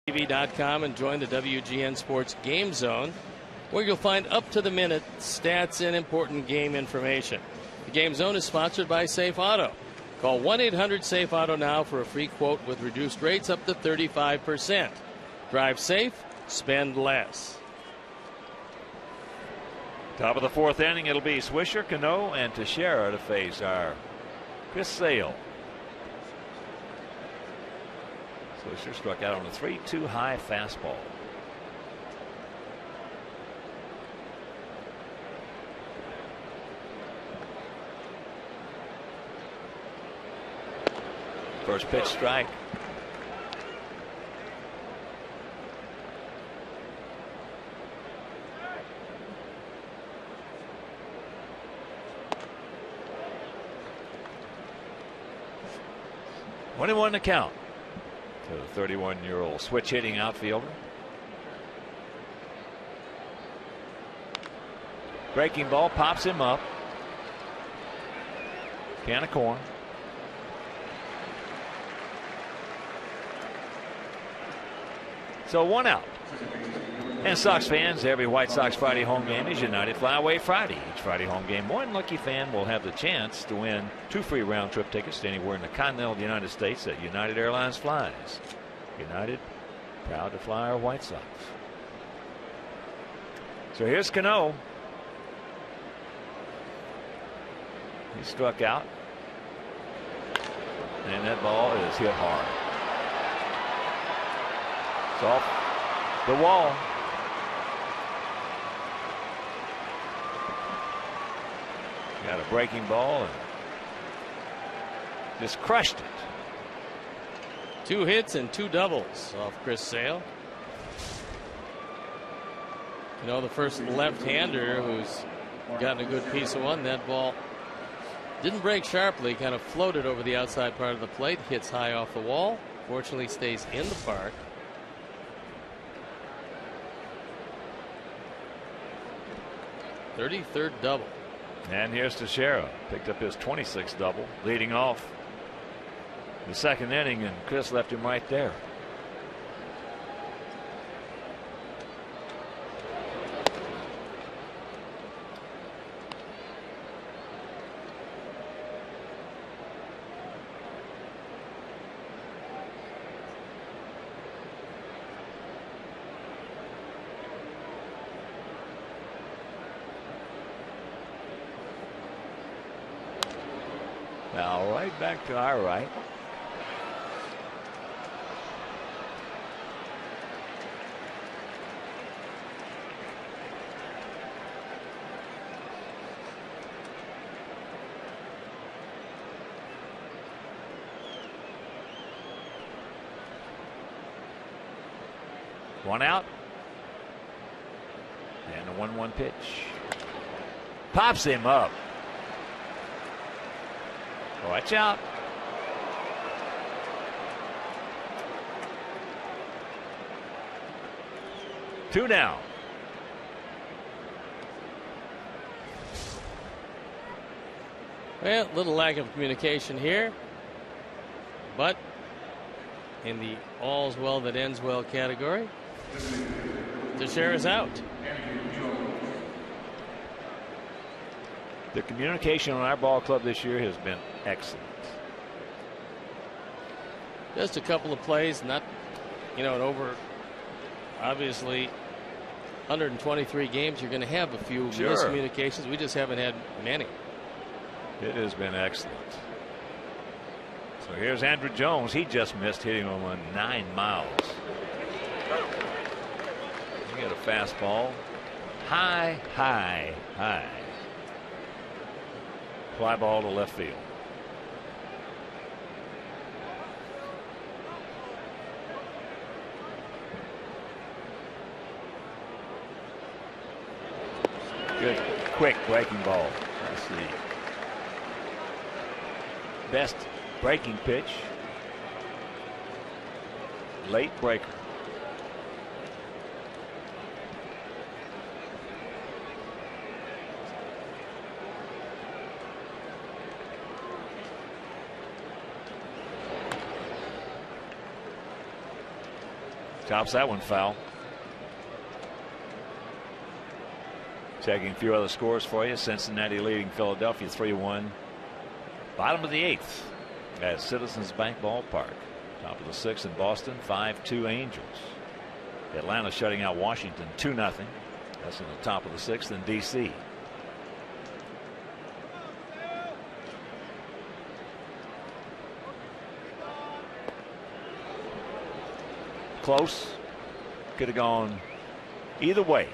TV.com and join the WGN Sports Game Zone, where you'll find up-to-the-minute stats and important game information. The Game Zone is sponsored by Safe Auto. Call 1-800-SAFE-AUTO now for a free quote with reduced rates up to 35%. Drive safe, spend less. Top of the fourth inning, it'll be Swisher, Cano, and Teixeira to face our Chris Sale. Swisher struck out on a 3-2 high fastball. First pitch strike. One to count to the 31-year-old switch hitting outfielder. Breaking ball pops him up. Can of corn. So 1 out. And Sox fans, every White Sox Friday home game is United Flyaway Friday. Each Friday home game, one lucky fan will have the chance to win 2 free round-trip tickets to anywhere in the continental United States that United Airlines flies. United, proud to fly our White Sox. So here's Cano. He struck out. And that ball is hit hard. It's off the wall. Got a breaking ball and just crushed it. 2 hits and 2 doubles off Chris Sale. You know, the first left-hander who's gotten a good piece of one. That ball didn't break sharply, kind of floated over the outside part of the plate, hits high off the wall. Fortunately stays in the park. .33rd double. And here's Teixeira. Picked up his 26th double, leading off the second inning, and Chris left him right there. Now right back to our right. One out. And a 1-1 pitch. Pops him up. Watch out. Two down. Well, little lack of communication here, but in the all's well that ends well category, Teixeira's out. The communication on our ball club this year has been excellent. Just a couple of plays, not, and over obviously 123 games, you're going to have a few miscommunications. We just haven't had many. It has been excellent. So here's Andrew Jones. He just missed, hitting him on 9 miles. You get a fastball. High, high, high. Fly ball to left field. Good, quick breaking ball. That's the best breaking pitch. Late breaker. Chops that one foul. Checking a few other scores for you. Cincinnati leading Philadelphia 3-1. Bottom of the 8th. at Citizens Bank Ballpark. Top of the 6th in Boston, 5-2 Angels. Atlanta shutting out Washington 2-0. That's in the top of the 6th in D.C. Close. Could have gone either way.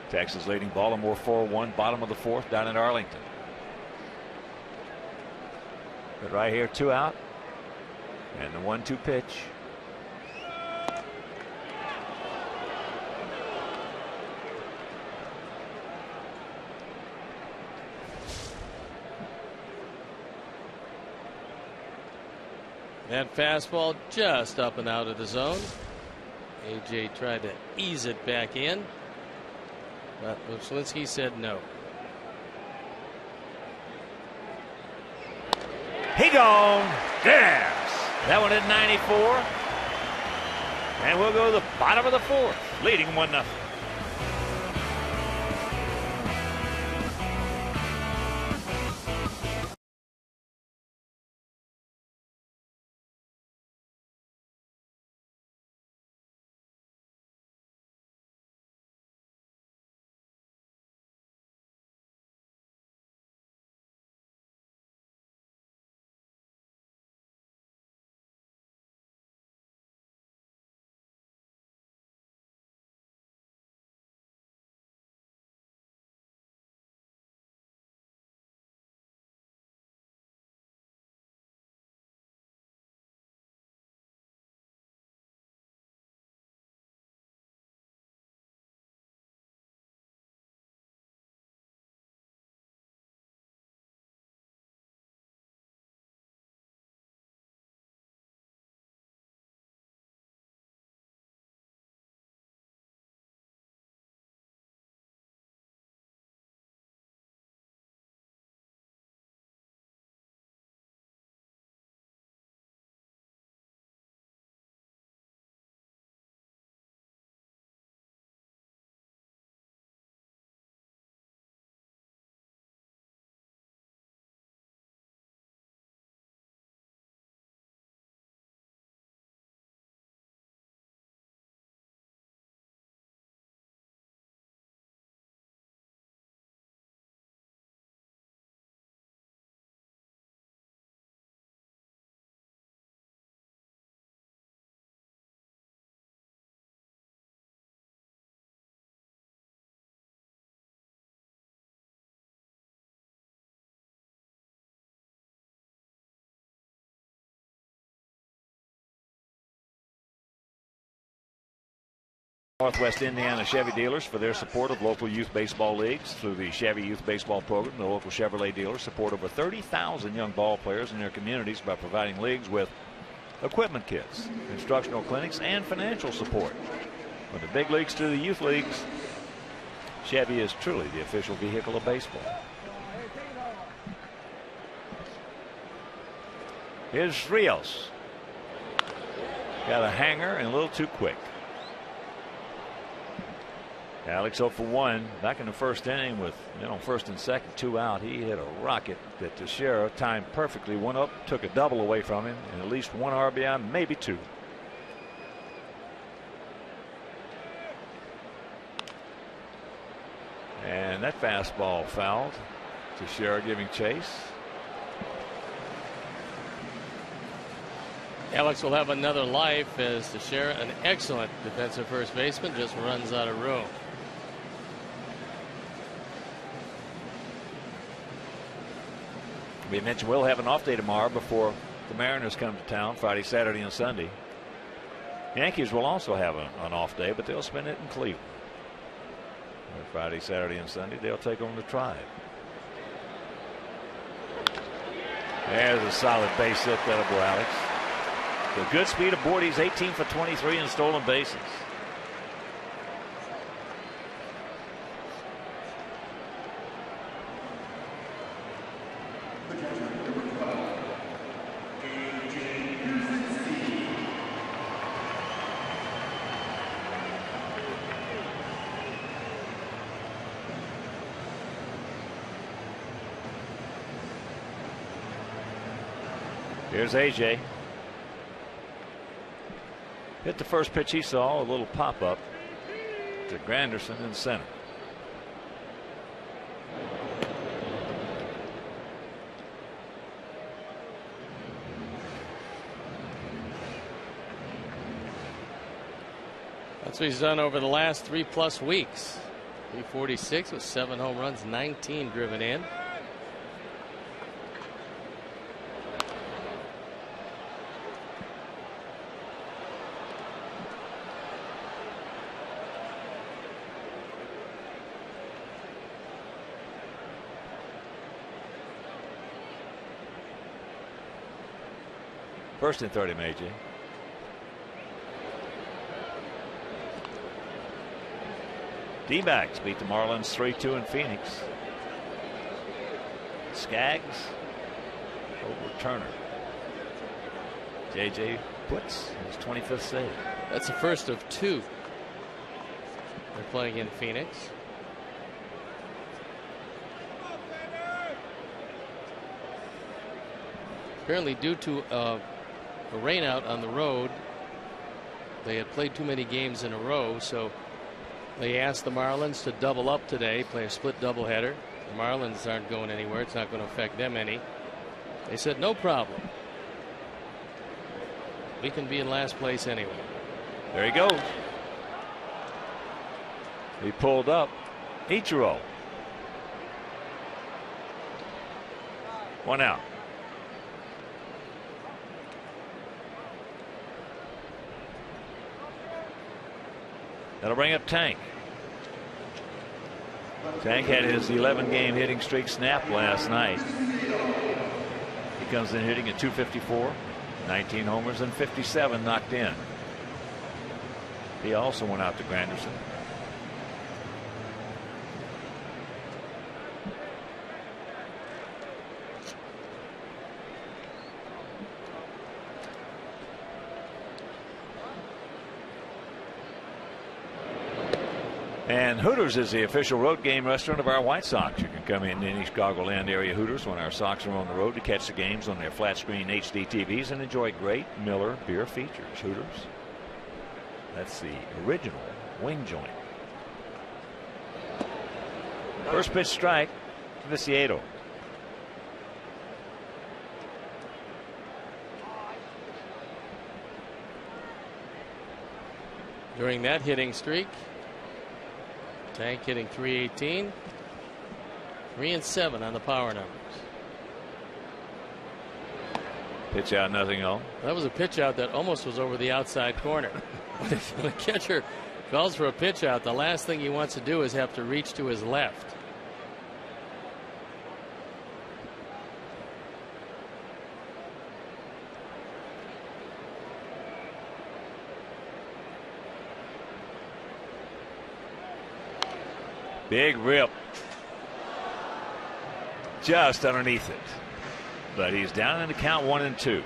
Texas leading Baltimore 4-1, bottom of the 4th down in Arlington. But right here, 2 out. And the 1-2 pitch. That fastball just up and out of the zone. AJ tried to ease it back in, but Wishlinski said no. He gone. Yes. That one at 94. And we'll go to the bottom of the 4th, leading 1-0. Northwest Indiana Chevy dealers for their support of local youth baseball leagues through the Chevy Youth Baseball Program. The local Chevrolet dealers support over 30,000 young ball players in their communities by providing leagues with equipment kits, instructional clinics, and financial support. From the big leagues to the youth leagues, Chevy is truly the official vehicle of baseball. Here's Rios. Got a hanger and a little too quick. Alex 0 for 1 back in the 1st inning with first and second, 2 out. He hit a rocket that Teixeira timed perfectly. Went up, took a double away from him, and at least 1 RBI, maybe 2. And that fastball fouled. Teixeira giving chase. Alex will have another life as Teixeira, an excellent defensive first baseman, just runs out of room. We mentioned we'll have an off day tomorrow before the Mariners come to town Friday, Saturday, and Sunday. Yankees will also have an off day, but they'll spend it in Cleveland. Friday, Saturday, and Sunday they'll take on the Tribe. There's a solid base hit that will Alex. The good speed aboard. He's 18 for 23 in stolen bases. Here's AJ. Hit the first pitch he saw, a little pop up to Granderson in center. That's what he's done over the last 3+ weeks. 346 with 7 home runs, 19 driven in. First and 30, AJ. D-backs beat the Marlins 3-2 in Phoenix. Skaggs over Turner. JJ puts his 25th save. That's the first of 2. They're playing in Phoenix. Apparently, due to a rainout on the road, they had played too many games in a row, so they asked the Marlins to double up today, play a split doubleheader. The Marlins aren't going anywhere. It's not going to affect them any. They said, no problem. We can be in last place anyway. There he goes. He pulled up. Ichiro. 1 out. That'll bring up Tank. Tank had his 11-game hitting streak snapped last night. He comes in hitting at 254, 19 homers and 57 knocked in. He also went out to Granderson. And Hooters is the official road game restaurant of our White Sox. You can come in any Chicagoland area Hooters when our Sox are on the road to catch the games on their flat screen HD TVs and enjoy great Miller beer features. Hooters. That's the original wing joint. First pitch strike to Viciado. During that hitting streak, Tank hitting 318, 3-7 on the power numbers. Pitch out, 0-0. That was a pitch out that almost was over the outside corner. When the catcher calls for a pitch out, the last thing he wants to do is have to reach to his left. Big rip. Just underneath it. But he's down in the count 1-2.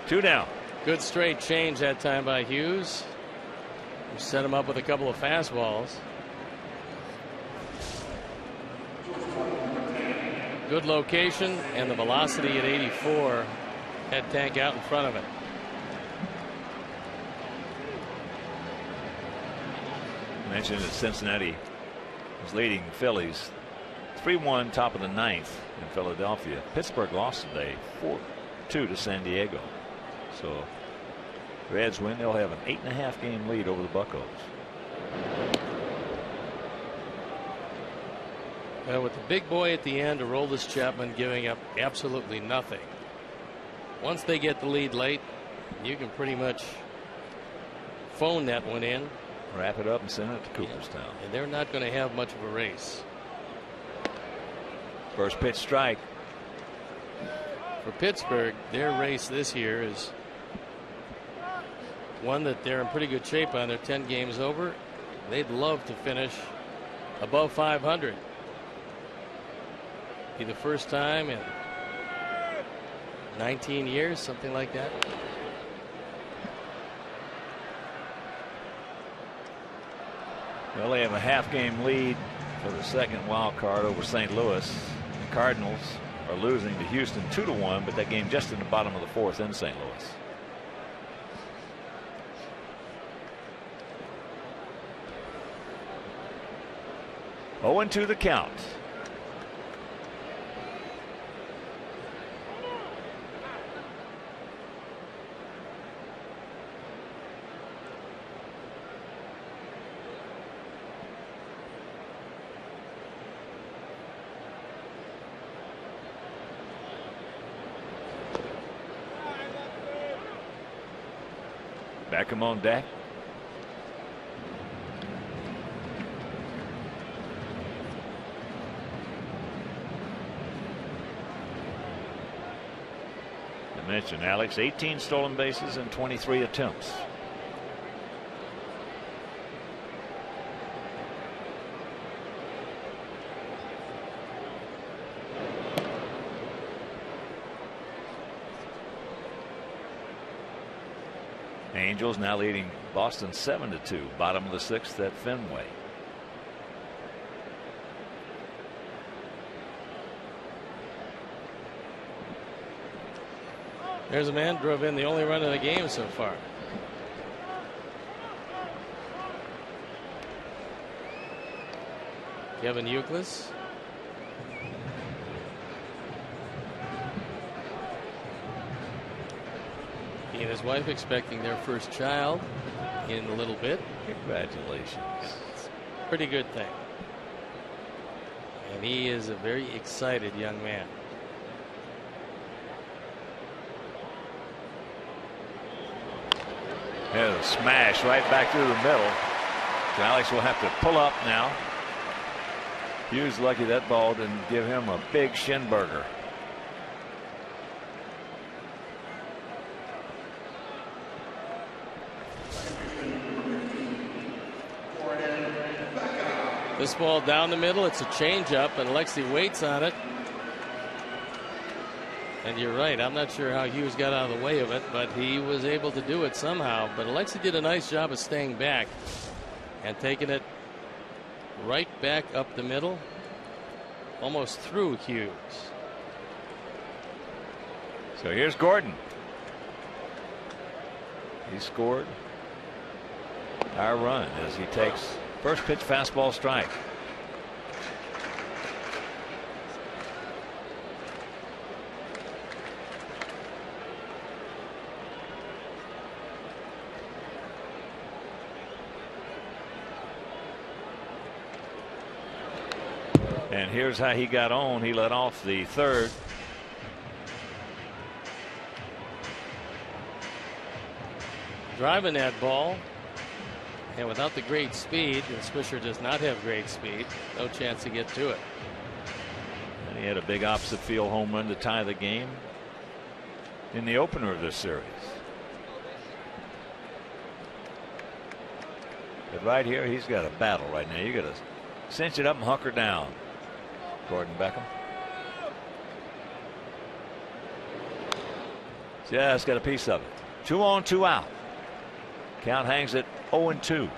Two down. Good straight change that time by Hughes. Set him up with a couple of fastballs. Good location, and the velocity at 84 had Tank out in front of it. Mentioned that Cincinnati was leading the Phillies 3-1 top of the 9th in Philadelphia. Pittsburgh lost today 4-2 to San Diego. So Reds win, they'll have an 8.5 game lead over the Buccos. With the big boy at the end, Aroldis Chapman giving up absolutely nothing. Once they get the lead late, you can pretty much phone that one in. Wrap it up and send it to Cooperstown. And they're not going to have much of a race. First pitch strike. For Pittsburgh, their race this year is one that they're in pretty good shape on. They're 10 games over. They'd love to finish above 500. Be the first time in 19 years, something like that. Well, they have a half-game lead for the second wild card over St. Louis. The Cardinals are losing to Houston 2-1, but that game just in the bottom of the fourth in St. Louis. Oh, and 2 the count. Beckham on deck. I mentioned Alex, 18 stolen bases and 23 attempts. Angels now leading Boston 7-2, bottom of the sixth at Fenway. There's a man drove in the only run of the game so far. Kevin Youkilis. He and his wife expecting their first child in a little bit. Congratulations. It's a pretty good thing. And he is a very excited young man. Yeah, a smash right back through the middle. So Alex will have to pull up now. Hughes lucky that ball didn't give him a big shin burger. This ball down the middle, it's a changeup, and Alexi waits on it. And you're right, I'm not sure how Hughes got out of the way of it, but he was able to do it somehow. But Alexi did a nice job of staying back and taking it right back up the middle, almost through Hughes. So here's Gordon. He scored our run as he takes first pitch fastball strike. And here's how he got on. He let off the third. Driving that ball. And without the great speed, and Swisher does not have great speed, no chance to get to it. And he had a big opposite field home run to tie the game in the opener of this series. But right here, he's got a battle right now. You got to cinch it up and hunker down, Gordon Beckham. Just got a piece of it. 2 on, 2 out. Count hangs at 0-2.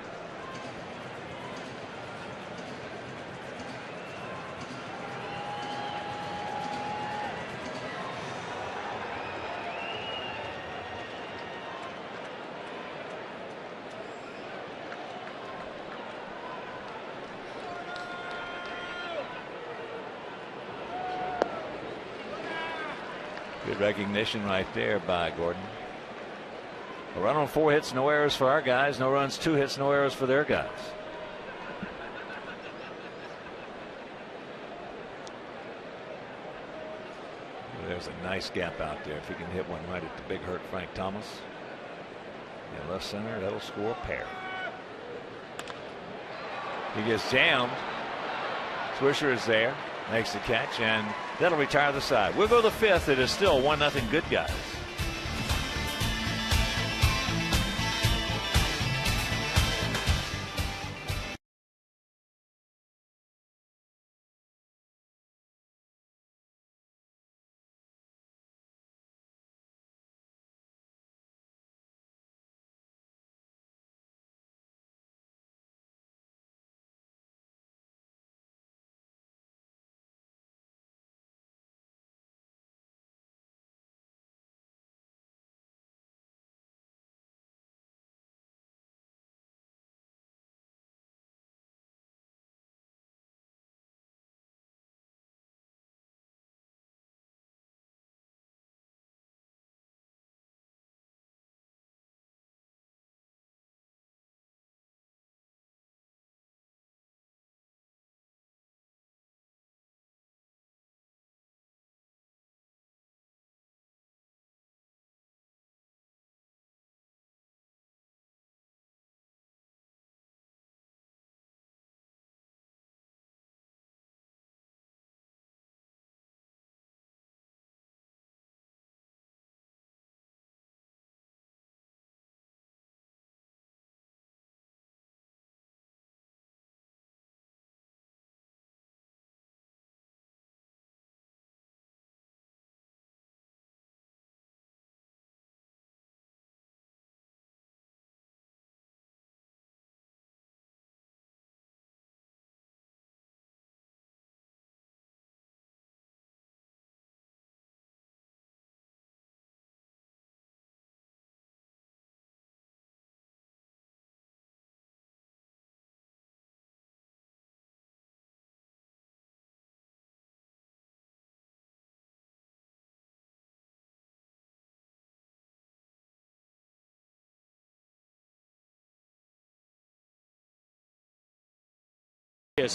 Good recognition right there by Gordon. A run on 4 hits, no errors for our guys. No runs, 2 hits, no errors for their guys. There's a nice gap out there. If he can hit one right at the big hurt Frank Thomas. And left center, that'll score a pair. He gets jammed. Swisher is there. makes the catch, and that'll retire the side. We'll go to the fifth. It is still 1-0 Good Guys.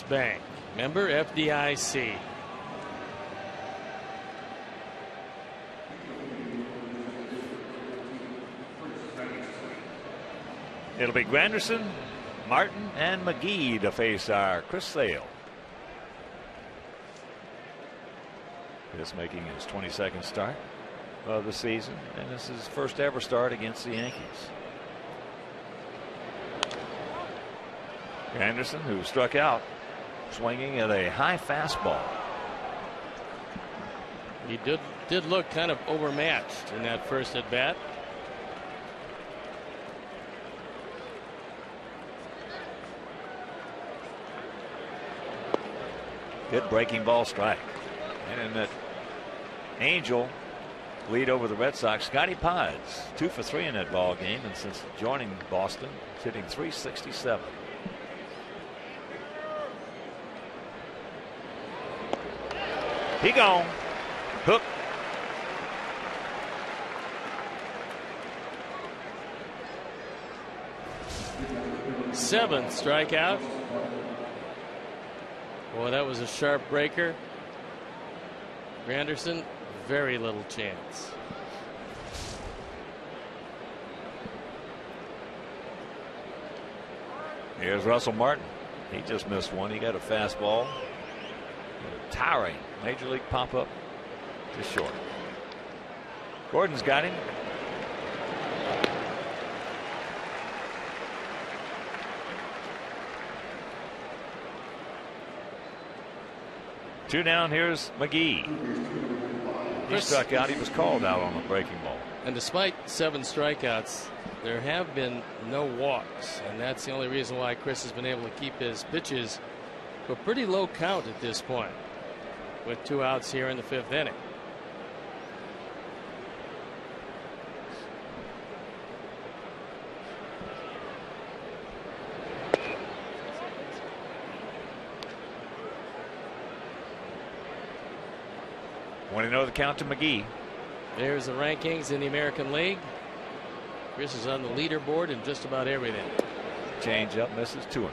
Bank, member FDIC. It'll be Granderson, Martin, and McGee to face our Chris Sale. Just making his 22nd start of the season, and this is his first ever start against the Yankees. Anderson, who struck out swinging at a high fastball. He did look kind of overmatched in that first at bat. Good breaking ball strike. And that Angel lead over the Red Sox. Scotty Pides 2 for 3 in that ball game, and since joining Boston, hitting .367. He gone. Hook. Seventh strikeout. Boy, that was a sharp breaker. Granderson, very little chance. Here's Russell Martin. He just missed one. He got a fastball. Towering major league pop up, just short. Gordon's got him. Two down. Here's McGee. He struck out. He was called out on a breaking ball. And despite 7 strikeouts, there have been no walks, and that's the only reason why Chris has been able to keep his pitches to a pretty low count at this point, with 2 outs here in the 5th inning. Want to know the count to McGee? There's the rankings in the American League. Chris is on the leaderboard in just about everything. Change up, misses 2-0.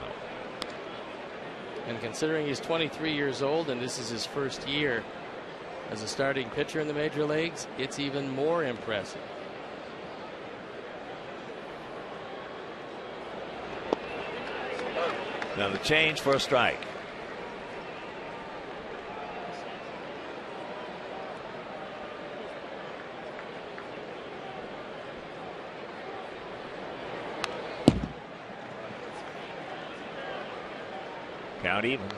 And considering he's 23 years old and this is his first year as a starting pitcher in the major leagues, it's even more impressive. Now the change for a strike. Count evens.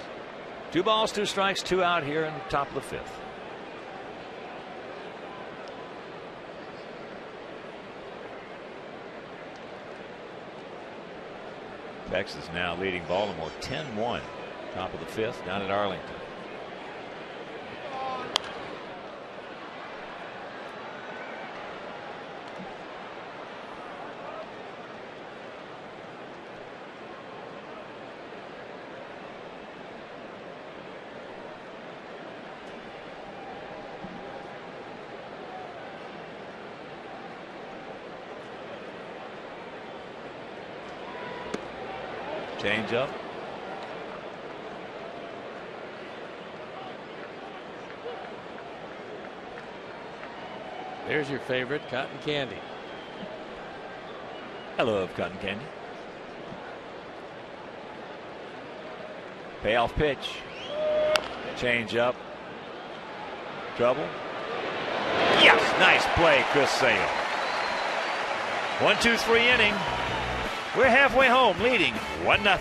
2 balls, 2 strikes, 2 out here in the top of the 5th. Texas now leading Baltimore 10-1. Top of the 5th down at Arlington. Change up. There's your favorite, cotton candy. I love cotton candy. Payoff pitch. Change up. Trouble. Yes, nice play, Chris Sale. 1-2-3 inning. We're halfway home, leading 1-0.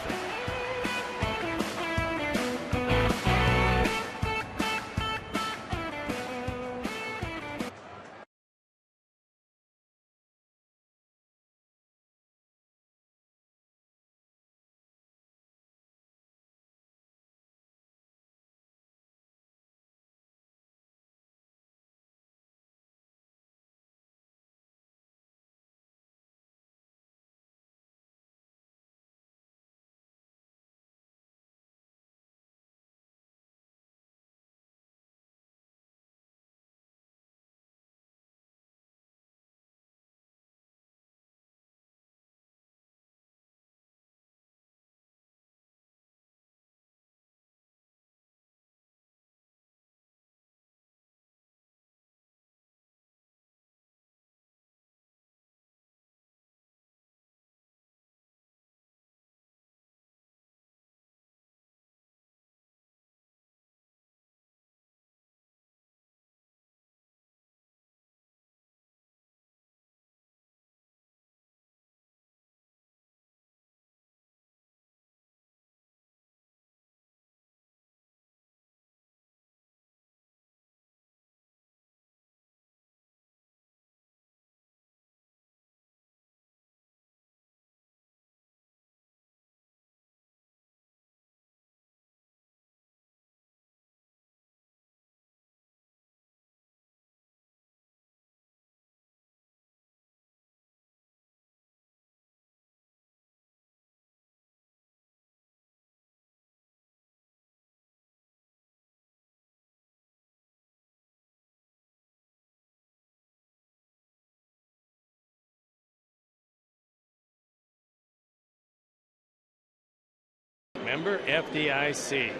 Member FDIC.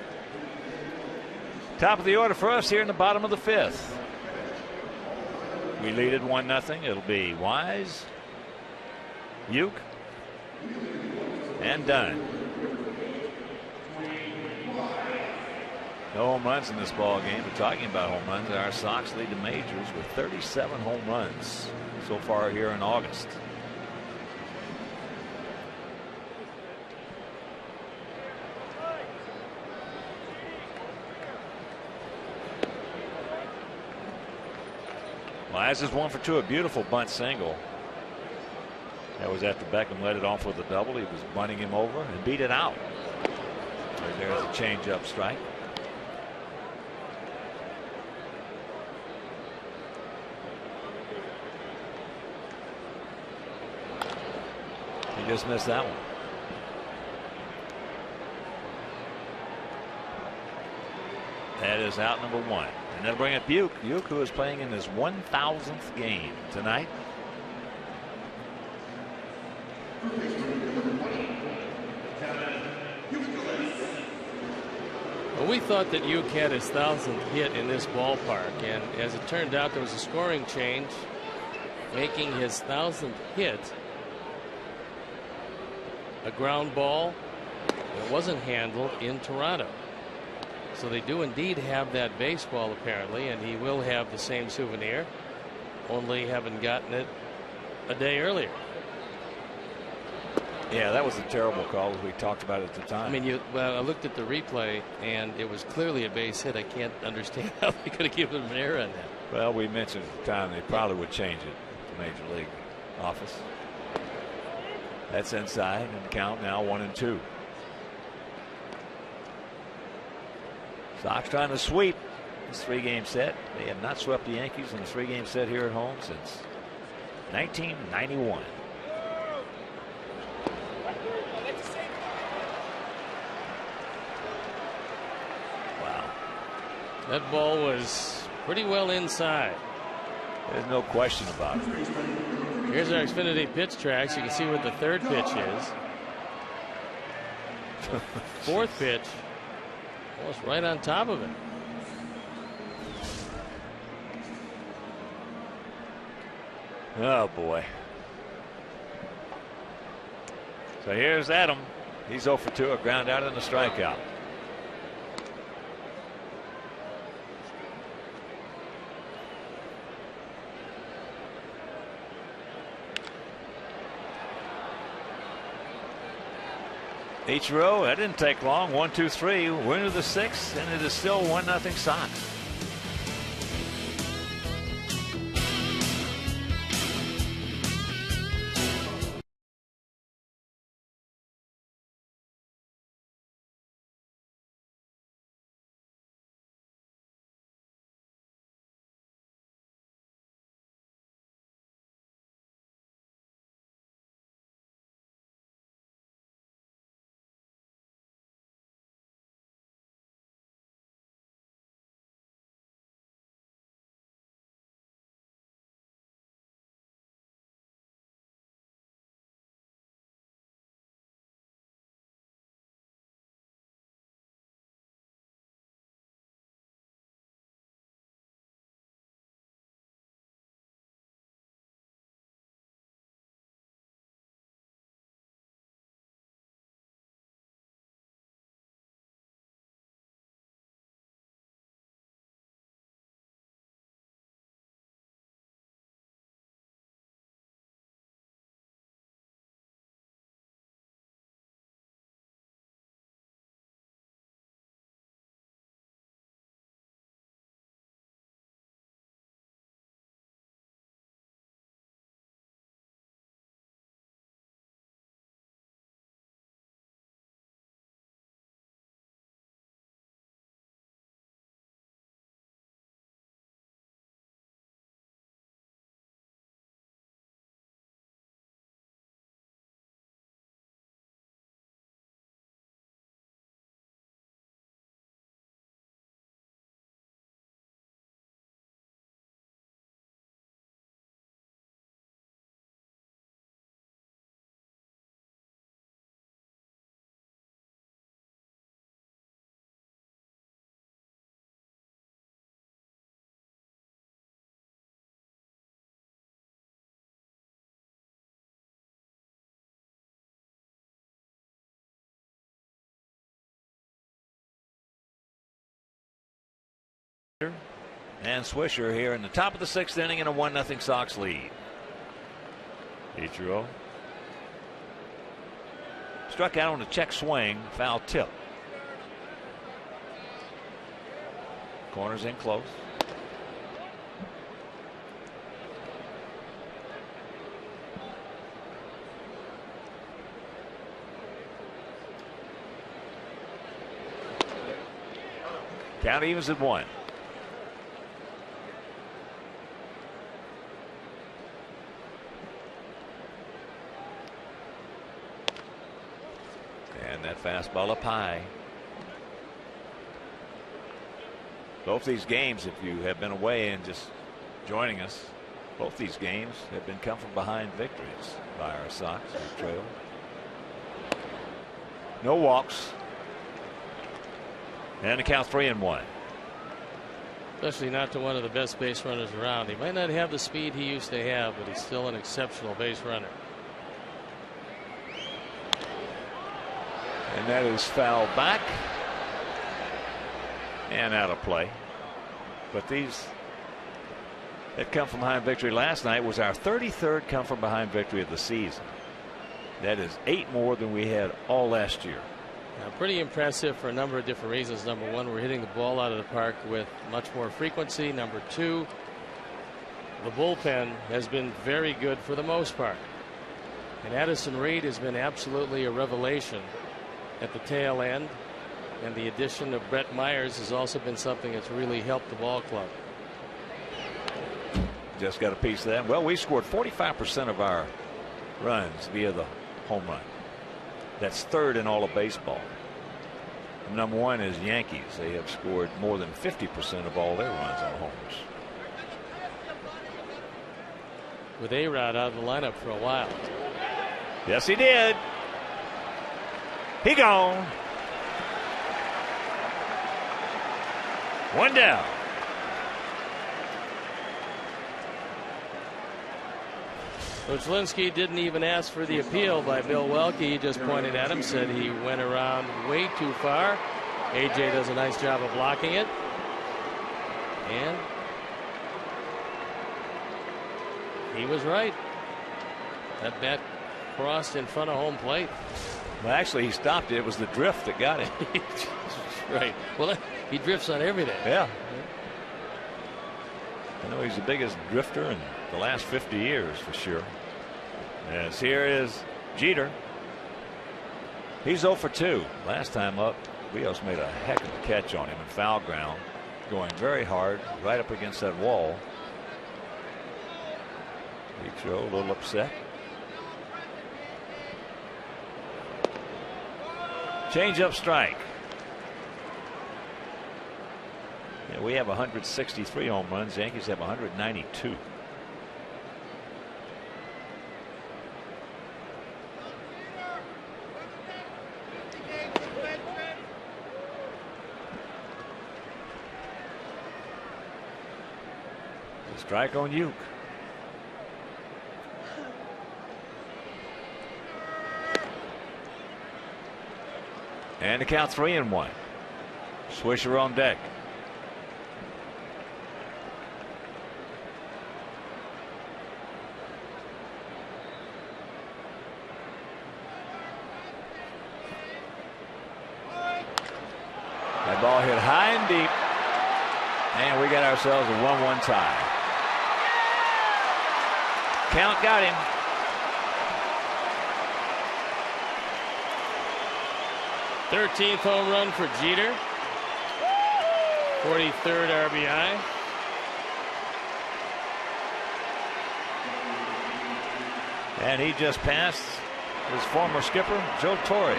Top of the order for us here in the bottom of the 5th. We lead it 1-0. It'll be Wise, Uke, and Dunn. No home runs in this ball game. We're talking about home runs. Our Sox lead the majors with 37 home runs so far here in August. Wise is 1 for 2, a beautiful bunt single. That was after Beckham led it off with a double. He was bunting him over and beat it out. There's a change-up strike. He just missed that one. That is out number 1. And that'll bring up Uke. Uke, who is playing in his 1,000th game tonight. Well, we thought that Uke had his 1,000th hit in this ballpark, and as it turned out, there was a scoring change, making his 1,000th hit a ground ball that wasn't handled in Toronto. So they do indeed have that baseball apparently, and he will have the same souvenir, only haven't gotten it a day earlier. Yeah, that was a terrible call. We talked about it at the time. I mean, I looked at the replay, and it was clearly a base hit. I can't understand how they could have given him an error on that. Well, we mentioned at the time they probably would change it at the Major League office. That's inside, and count now 1-2. Sox trying to sweep this 3-game set. They have not swept the Yankees in a 3-game set here at home since 1991. Wow. That ball was pretty well inside. There's no question about it. Here's our Xfinity pitch tracks. You can see what the third pitch is. Fourth pitch, almost right on top of it. Oh boy. So here's Adam. He's 0 for 2, a ground out and a strikeout. Ichiro, that didn't take long. 1, 2, 3. Winner of the 6th, and it is still 1-0 Sox. And Swisher here in the top of the 6th inning in a 1-0 Sox lead. Ichiro struck out on a check swing, foul tip. Corners in close. Count evens at 1. And that fastball up high. Both these games, if you have been away and just joining us, both these games have been come from behind victories by our Sox who trail. No walks. And the count 3-1. Especially not to one of the best base runners around. He might not have the speed he used to have, but he's still an exceptional base runner. And that is foul back and out of play. But these that come from behind victory last night was our 33rd come from behind victory of the season. That is 8 more than we had all last year. Now, pretty impressive for a number of different reasons. Number one, we're hitting the ball out of the park with much more frequency. Number two, the bullpen has been very good for the most part. And Addison Reed has been absolutely a revelation at the tail end. And the addition of Brett Myers has also been something that's really helped the ball club. Just got a piece of that. Well, we scored 45% of our runs via the home run. That's third in all of baseball. Number one is Yankees. They have scored more than 50% of all their runs on homers. With A-Rod out of the lineup for a while. Yes, he did. He gone. One down. Coach Linsky didn't even ask for the appeal by Bill Welke. He just pointed at him, said he went around way too far. AJ does a nice job of blocking it. And he was right. That bat crossed in front of home plate. Well, actually, he stopped it. It was the drift that got it. Right. Well, he drifts on everything. Yeah. I know he's the biggest drifter in the last 50 years for sure. As here is Jeter. He's 0 for 2. Last time up, Rios made a heck of a catch on him in foul ground, going very hard right up against that wall. Big throw, a little upset. Change up strike. Yeah, we have 163 home runs. Yankees have 192. Strike on Uke. And the count 3-1. Swisher on deck. That ball hit high and deep. And we got ourselves a 1-1 tie. Count got him. '13th home run for Jeter. 43rd RBI. And he just passed his former skipper, Joe Torre.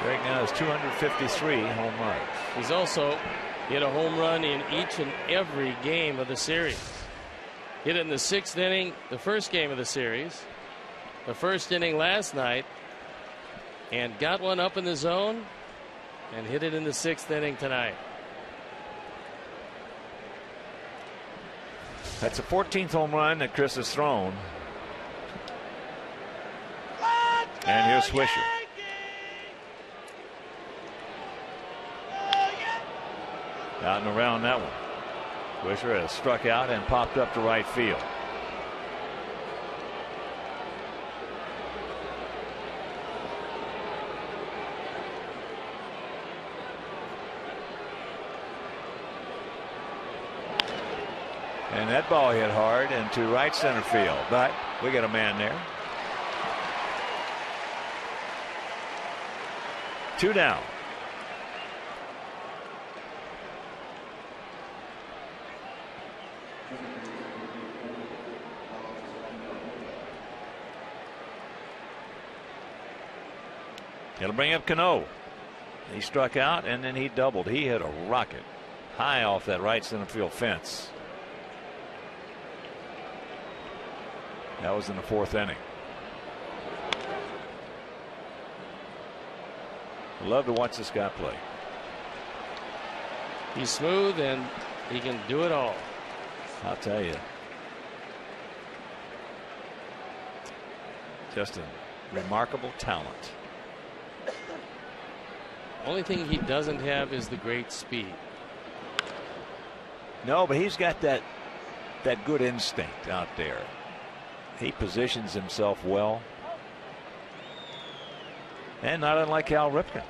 Right now is 253 home runs. He's also hit a home run in each and every game of the series. Hit it in the 6th inning, the first game of the series, the first inning last night, and got one up in the zone and hit it in the 6th inning tonight. That's the 14th home run that Chris has thrown. And here's Swisher. Out and around that one. Swisher has struck out and popped up to right field. And that ball hit hard into right center field, but we got a man there. 2 down. It'll bring up Cano. He struck out and then he doubled. He hit a rocket high off that right center field fence. That was in the 4th inning. Love to watch this guy play. He's smooth and he can do it all. I'll tell you. Just a remarkable talent. Only thing he doesn't have is the great speed. No, but he's got that good instinct out there. He positions himself well. And not unlike Cal Ripken.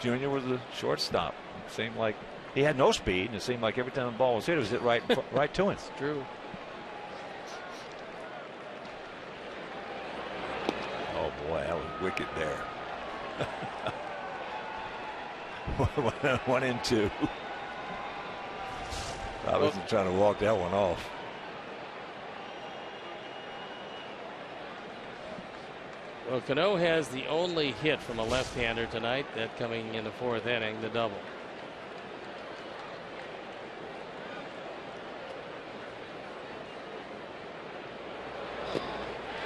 Junior was the shortstop. It seemed like he had no speed, and it seemed like every time the ball was hit, it was hit right to him. It's true. Oh boy, that was wicked there. 1-2. Robinson trying to walk that one off. Well, Cano has the only hit from a left-hander tonight, that coming in the 4th inning, the double.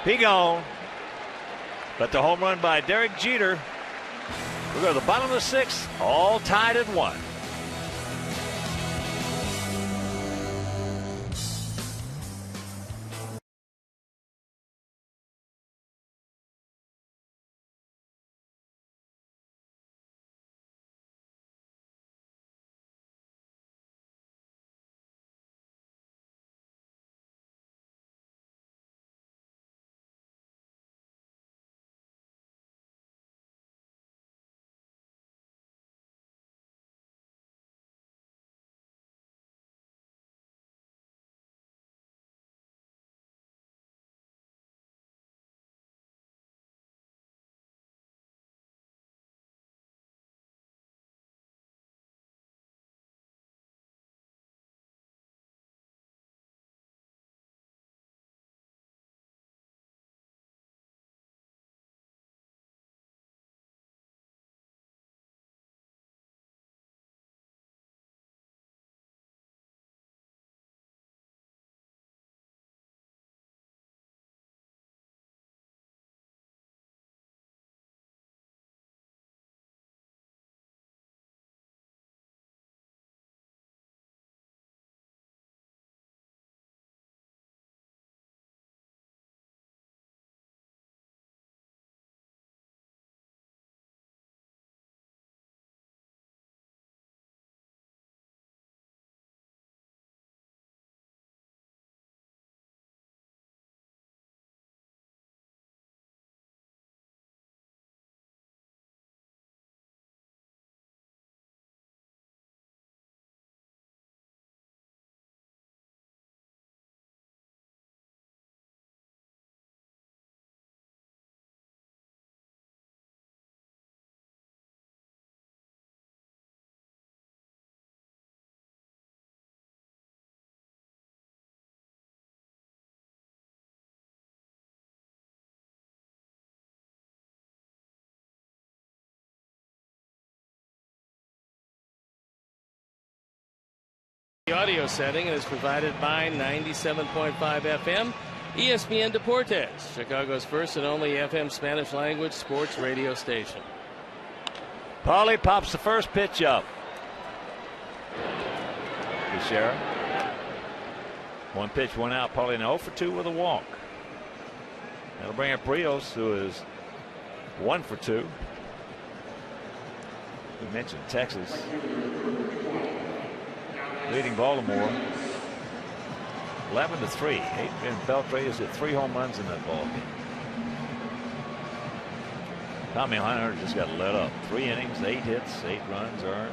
He gone. But the home run by Derek Jeter. We go to the bottom of the 6th, all tied at 1. The audio setting is provided by 97.5 FM, ESPN Deportes, Chicago's first and only FM Spanish language sports radio station. Paulie pops the first pitch up. Teixeira. 1 pitch, 1 out. Paulie now 0 for 2 with a walk. That'll bring up Rios, who is 1 for 2. We mentioned Texas leading Baltimore 11-3. Adrian Beltre has hit 3 home runs in that ball game. Tommy Hunter just got let up. 3 innings, 8 hits, 8 runs earned.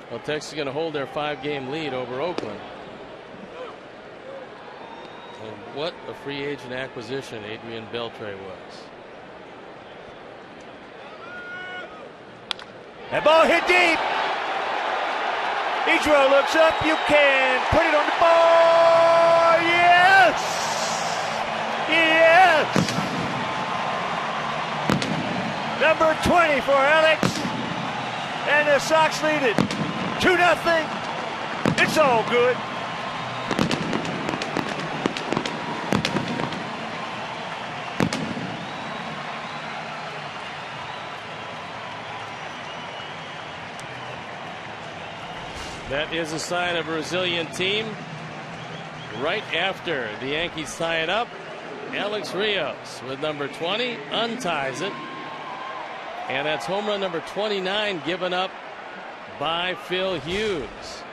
Well, Texas is going to hold their 5-game lead over Oakland. And what a free agent acquisition Adrian Beltre was. That ball hit deep. Ichiro looks up. You can put it on the ball. Yes. Yes. Number 20 for Alex. And the Sox lead it 2-0. It's all good. That is a sign of a resilient team. Right after the Yankees tie it up, Alex Rios with number 20 unties it. And that's home run number 29 given up by Phil Hughes.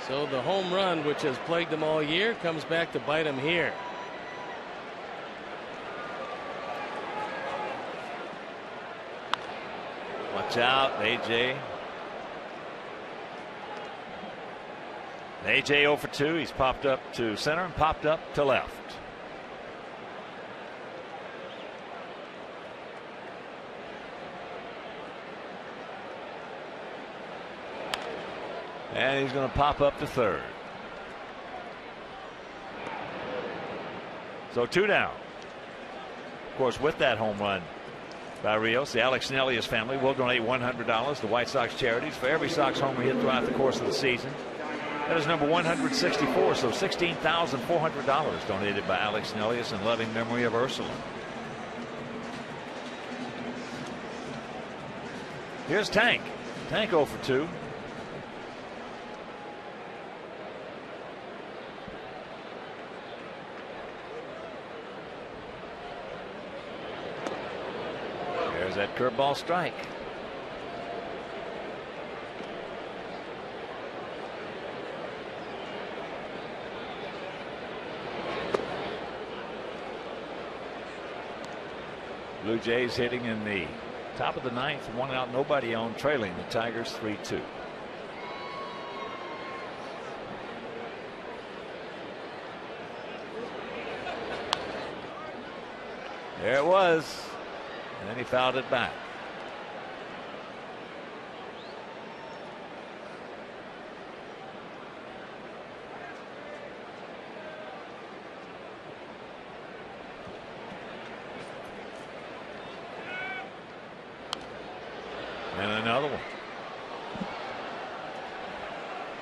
So the home run, which has plagued them all year, comes back to bite them here. Watch out, AJ. AJ 0 for 2. He's popped up to center and popped up to left. And he's going to pop up to third. So 2 down. Of course, with that home run by Rios, the Alex Snellius family will donate $100 to White Sox charities for every Sox homer hit throughout the course of the season. That is number 164, so $16,400 donated by Alex Snellius in loving memory of Ursula. Here's Tank. Tank 0 for 2. There's that curveball strike. Blue Jays hitting in the top of the ninth, 1 out, nobody on, trailing the Tigers 3-2. There it was, and then he fouled it back. And another one.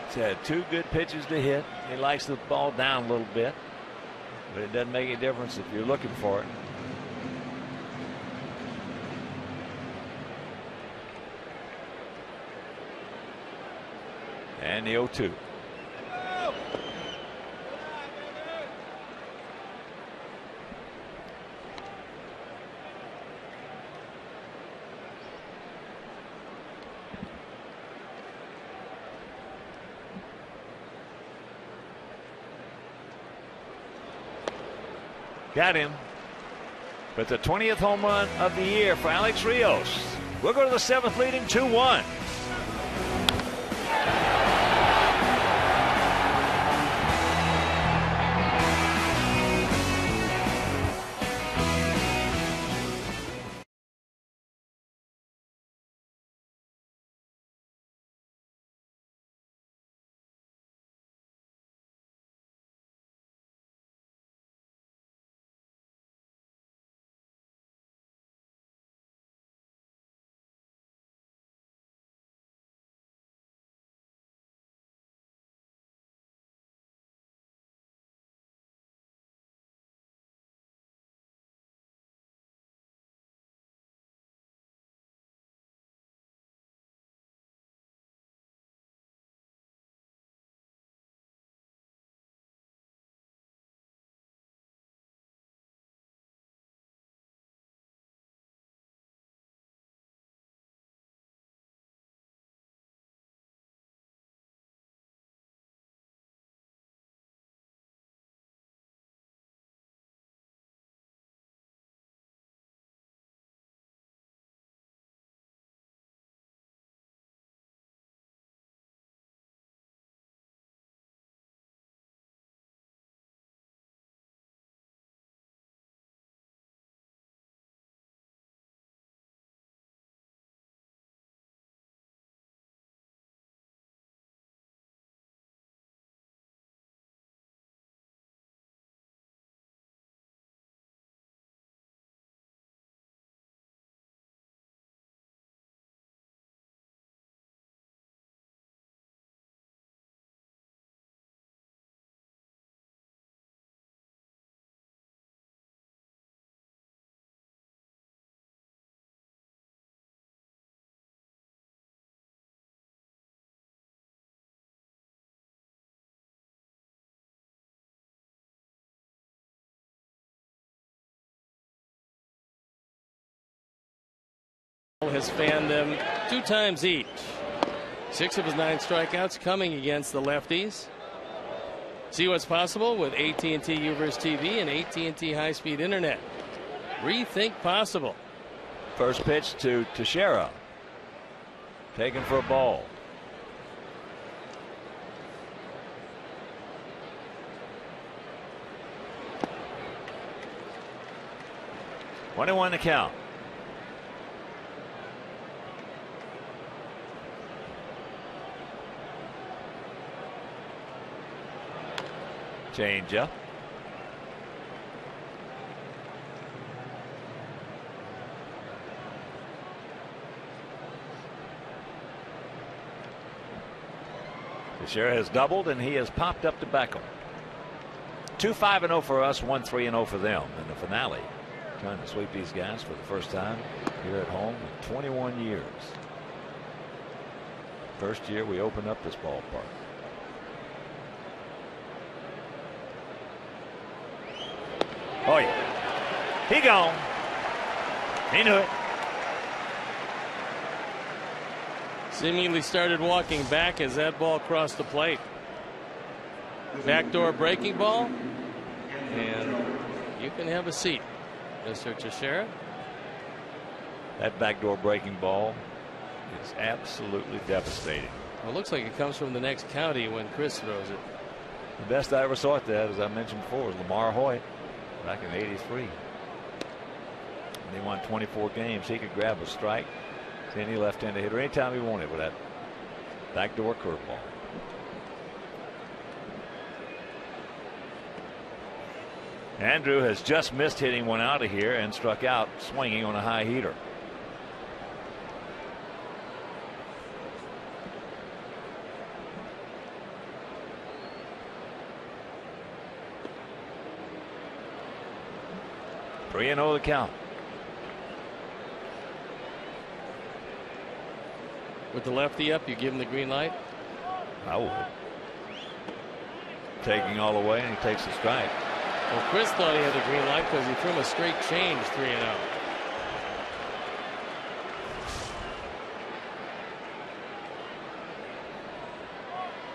He's had 2 good pitches to hit. He likes the ball down a little bit, but it doesn't make any difference if you're looking for it. And the 0-2. Got him. But the 20th home run of the year for Alex Rios. We'll go to the 7th, leading 2-1. Has fanned them 2 times each. 6 of his 9 strikeouts coming against the lefties. See what's possible with AT&T Uverse TV and AT&T high-speed internet. Rethink possible. First pitch to Teixeira. Taken for a ball. (21) to count. Change up. Teixeira has doubled and he has popped up to Beckham. 2-5-0 for us, 1-3-0 for them in the finale. Trying to sweep these guys for the first time here at home in 21 years. First year we opened up this ballpark. Oh yeah, he gone. He knew it. Seemingly started walking back as that ball crossed the plate. Backdoor breaking ball, and you can have a seat, Mr. Teixeira. That backdoor breaking ball is absolutely devastating. Well, it looks like it comes from the next county when Chris throws it. The best I ever saw at that, as I mentioned before, was Lamar Hoyt back in '83. And he won 24 games. He could grab a strike to any left-handed hitter anytime he wanted with that backdoor curveball. Andrew has just missed hitting one out of here and struck out swinging on a high heater. Three and 0 the count. With the lefty up, you give him the green light? I would. Taking all the way, and he takes the strike. Well, Chris thought he had the green light because he threw him a straight change 3-0.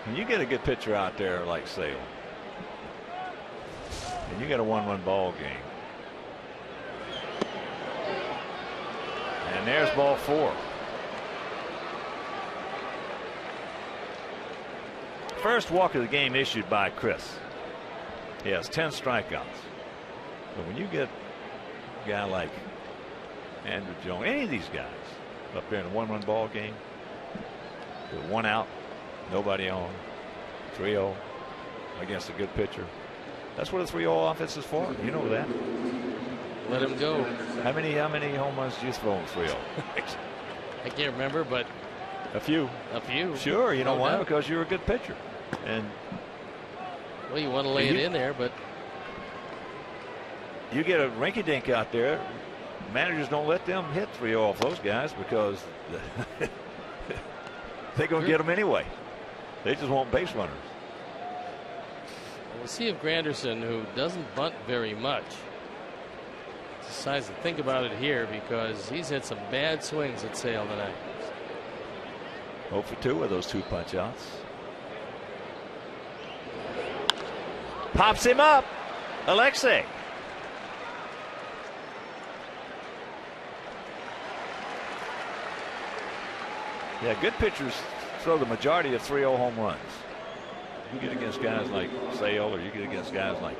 When you get a good pitcher out there like Sale, and you get a 1-1 ball game, and there's ball 4. First walk of the game issued by Chris. He has 10 strikeouts. But when you get a guy like Andrew Jones, any of these guys up there in a 1-1 ball game with 1 out, nobody on, 3-0 against a good pitcher, that's what a 3-0 offense is for. You know that. Let him go. How many home runs did you throw in 3-0? I can't remember, but a few. A few. Sure. You know why? doubt. Because you're a good pitcher. And well, you want to lay it in there, but you get a rinky-dink out there. Managers don't let them hit 3-0 off those guys because they're going to get them anyway. They just want base runners. We'll see if Granderson, who doesn't bunt very much, decides to think about it here because he's had some bad swings at Sale tonight. 0 for 2 with those 2 punch outs. Pops him up. Alexei. Yeah, good pitchers throw the majority of 3-0 home runs. You get against guys like Sale, or you get against guys like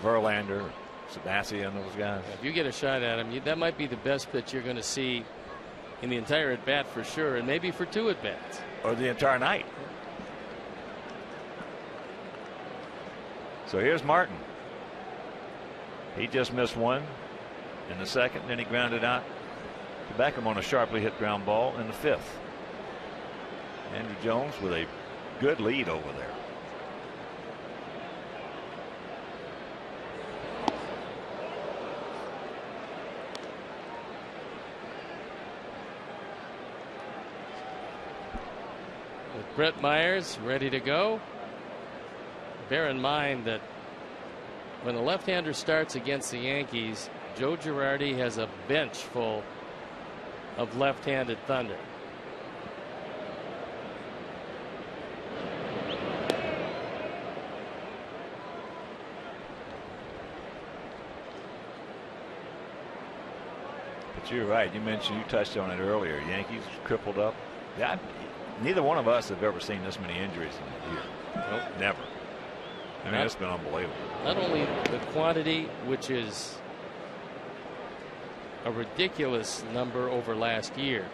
Verlander, Sebastian, those guys. If you get a shot at him, that might be the best pitch you're going to see in the entire at bat for sure, and maybe for 2 at bats. Or the entire night. So here's Martin. He just missed one in the second, then he grounded out to Beckham on a sharply hit ground ball in the 5th. Andrew Jones with a good lead over there. With Brett Myers ready to go. Bear in mind that when a left-hander starts against the Yankees, Joe Girardi has a bench full of left-handed thunder. But you're right. You touched on it earlier. Yankees crippled up. Yeah, neither one of us have ever seen this many injuries in a year. Nope. Never. I mean, it's been unbelievable. Not only the quantity, which is a ridiculous number over last year,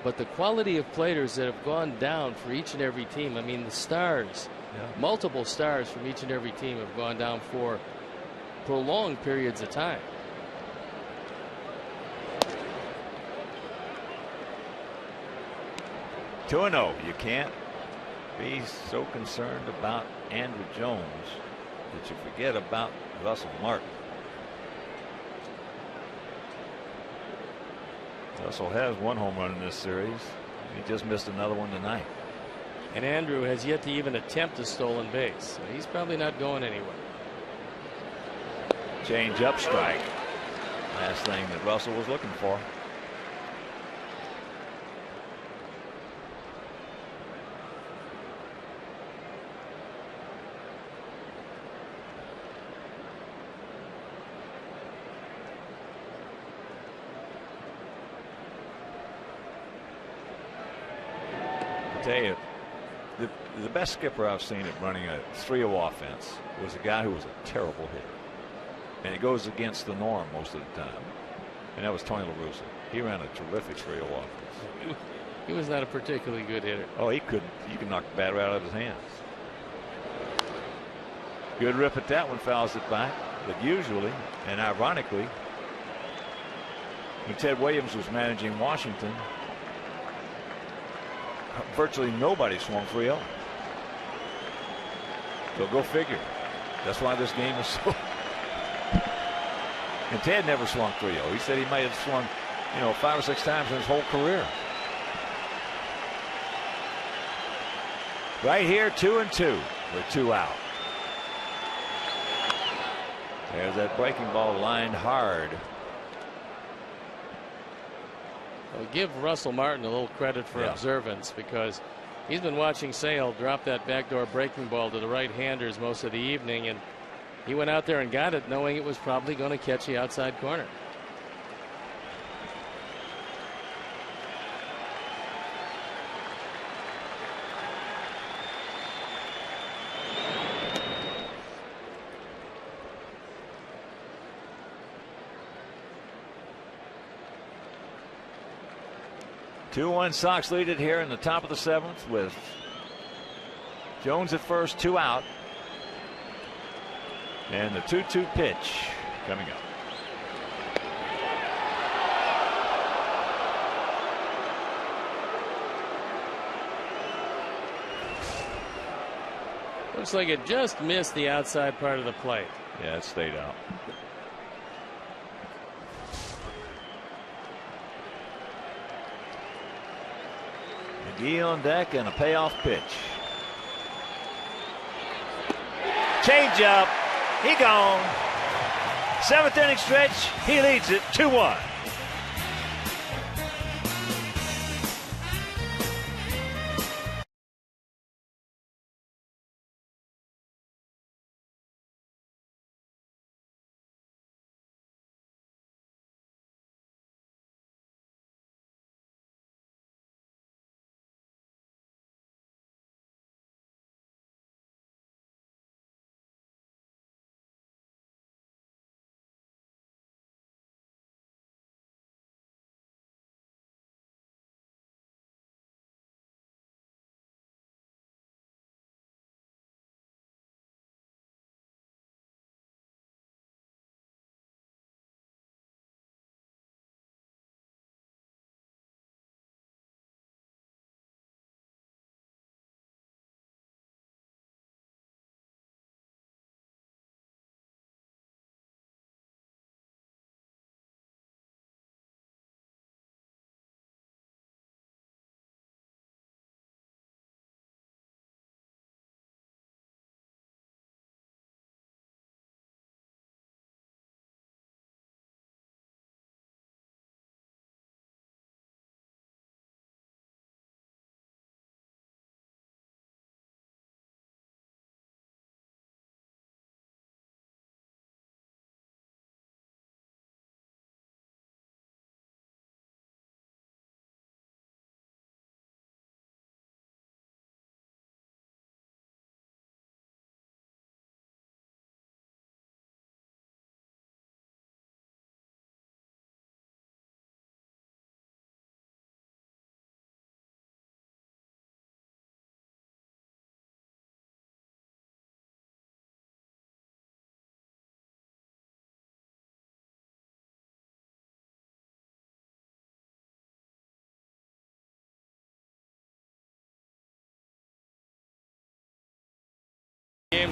but the quality of players that have gone down for each and every team. I mean, the stars, multiple stars from each and every team have gone down for prolonged periods of time. Two and 0. You can't be so concerned about Andrew Jones that you forget about Russell Martin. Russell has one home run in this series. He just missed another one tonight. And Andrew has yet to even attempt a stolen base. So he's probably not going anywhere. Change up strike. Last thing that Russell was looking for. I tell you, the best skipper I've seen at running a 3-0 offense was a guy who was a terrible hitter. And it goes against the norm most of the time. And that was Tony La Russa. He ran a terrific 3-0 offense. He was not a particularly good hitter. Oh, he could. You could knock the bat right out of his hands. Good rip at that one, fouls it back. But usually, and ironically, when Ted Williams was managing Washington, virtually nobody swung 3-0. So go figure. That's why this game is so. And Ted never swung 3-0. He said he might have swung, 5 or 6 times in his whole career. Right here, 2-2 with 2 out. There's that breaking ball lined hard. Well, give Russell Martin a little credit for observance, because he's been watching Sale drop that backdoor breaking ball to the right-handers most of the evening, and he went out there and got it knowing it was probably going to catch the outside corner. Two-1 Sox lead it here in the top of the 7th with Jones at first, 2 out. And the 2-2 pitch coming up. Looks like it just missed the outside part of the plate. Yeah, it stayed out. McGee on deck and a payoff pitch. Change up. He gone. 7th inning stretch. He leads it 2-1.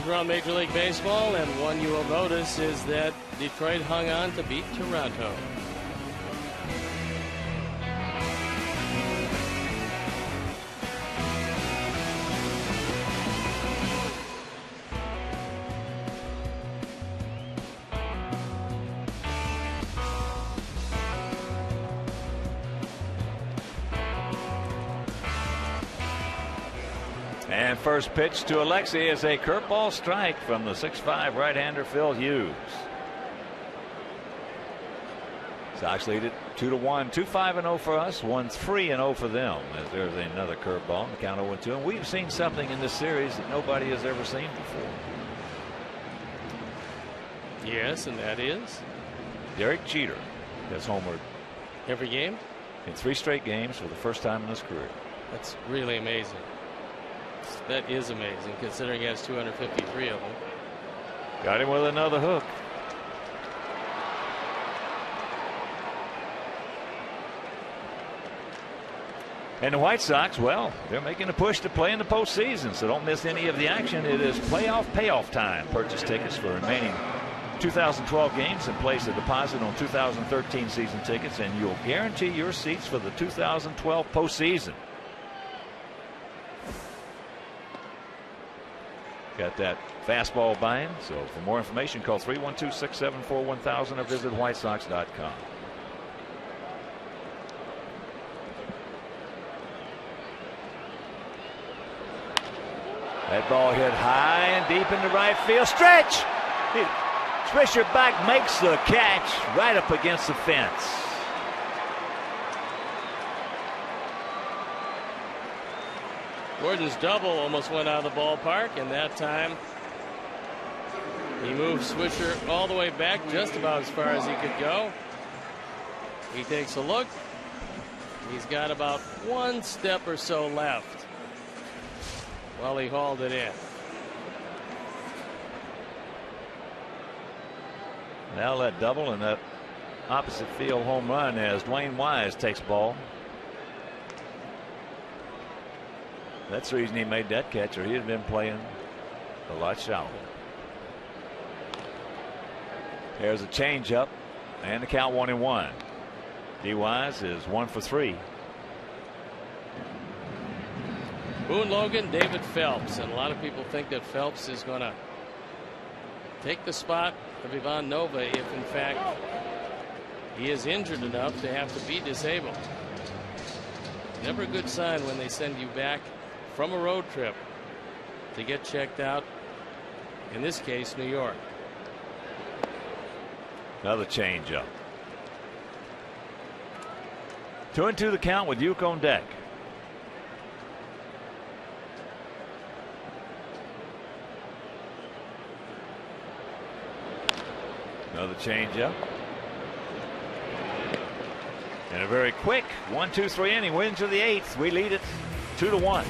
around Major League Baseball, and one you will notice is that Detroit hung on to beat Toronto. And first pitch to Alexi is a curveball strike from the 6'5" right-hander Phil Hughes. Sox lead it 2-1. 2-5-0 for us. 1-3-0 for them. As there's another curveball. The count 0-2. And we've seen something in this series that nobody has ever seen before. Yes, and that is Derek Jeter has homered every game in 3 straight games for the first time in his career. That's really amazing. That is amazing, considering he has 253 of them. Got him with another hook. And the White Sox, well, they're making a push to play in the postseason, so don't miss any of the action. It is playoff payoff time. Purchase tickets for remaining 2012 games and place a deposit on 2013 season tickets, and you'll guarantee your seats for the 2012 postseason. Got that fastball buy-in. So for more information, call 312-674-1000 or visit whitesox.com. That ball hit high and deep into right field. Stretch! Swisher back makes the catch right up against the fence. Gordon's double almost went out of the ballpark, and that time he moved Swisher all the way back, just about as far as he could go. He takes a look. He's got about 1 step or so left. Well, he hauled it in. Now that double and that opposite field home run as Dwayne Wise takes ball. That's the reason he made that catch, or he'd have been playing a lot shallower. There's a changeup and the count 1-1. D. Wise is 1 for 3. Boone Logan, David Phelps, and a lot of people think that Phelps is going to take the spot of Ivan Nova if in fact he is injured enough to have to be disabled. Never a good sign when they send you back from a road trip to get checked out, in this case New York. Another changeup. 2-2 the count with Uke on deck. Another changeup. And a very quick 1-2-3 inning. Wins to the 8th. We lead it 2-1.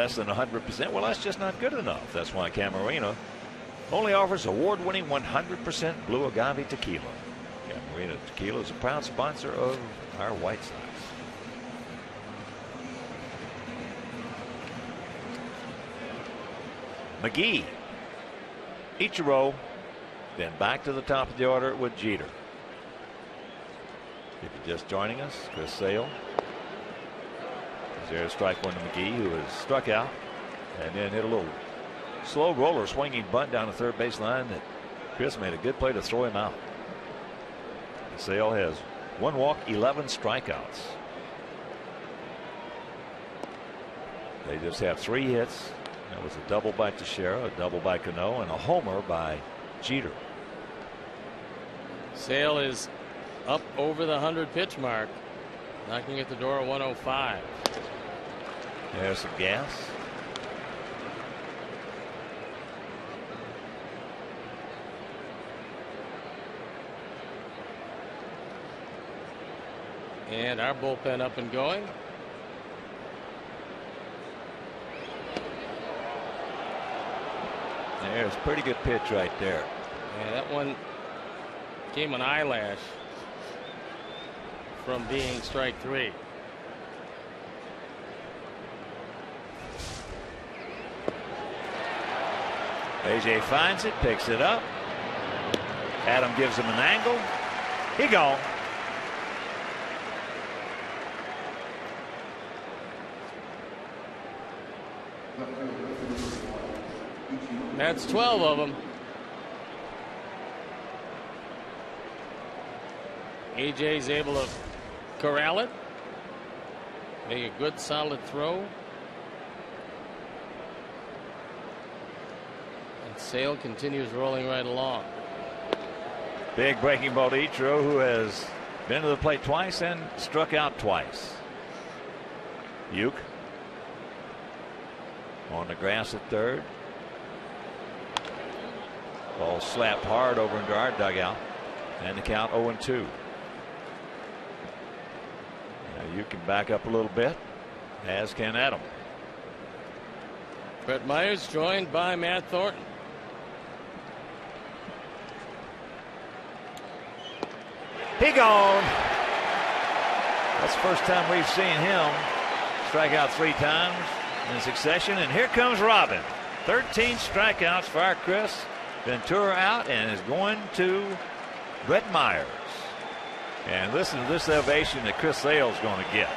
less than 100%. Well, that's just not good enough. That's why Camarena only offers award-winning 100% blue agave tequila. Camarena Tequila is a proud sponsor of our White Sox. McGee, Ichiro, then back to the top of the order with Jeter. If you're just joining us, Chris Sale. There's a strike one to McGee, who has struck out and then hit a little slow roller swinging bunt down the third base line that Chris made a good play to throw him out. Sale has 1 walk, 11 strikeouts. They just have 3 hits. That was a double by Teixeira, a double by Cano, and a homer by Jeter. Sale is up over the 100 pitch mark, knocking at the door at 105. There's some gas. And our bullpen up and going. There's a pretty good pitch right there. Yeah, that one came an eyelash from being strike 3. AJ finds it, picks it up. Adam gives him an angle. He gone. That's 12 of them. AJ's able to corral it. Make a good solid throw. And Sale continues rolling right along. Big breaking ball to Ichiro, who has been to the plate twice and struck out twice. Uke on the grass at third. Ball slapped hard over into our dugout, and the count 0-2. Now you can back up a little bit, as can Adam. Brett Myers joined by Matt Thornton. He gone. That's the first time we've seen him strike out 3 times in succession. And here comes Robin. 13 strikeouts for our Chris. Ventura out and is going to Brett Myers. And listen to this ovation that Chris Sale's going to get.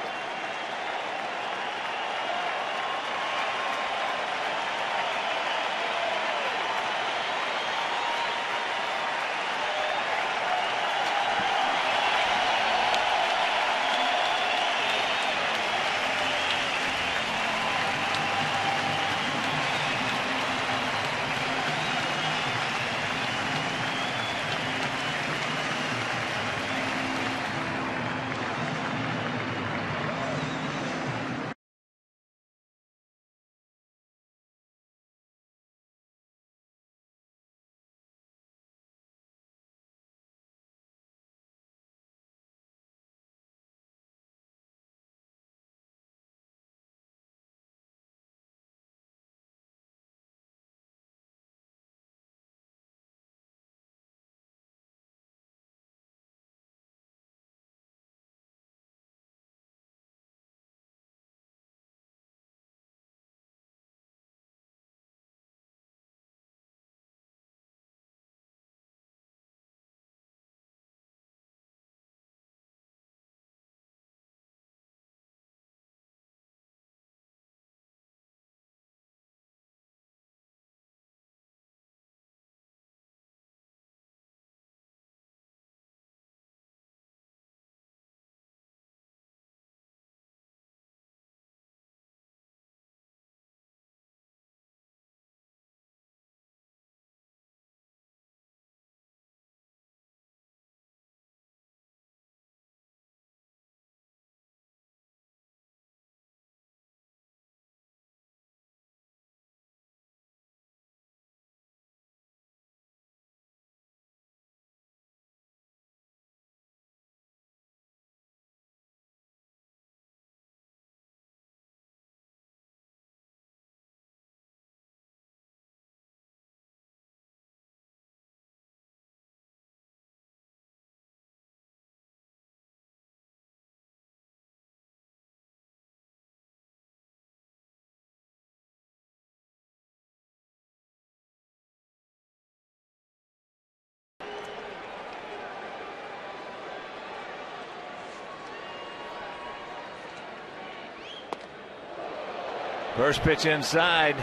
First pitch inside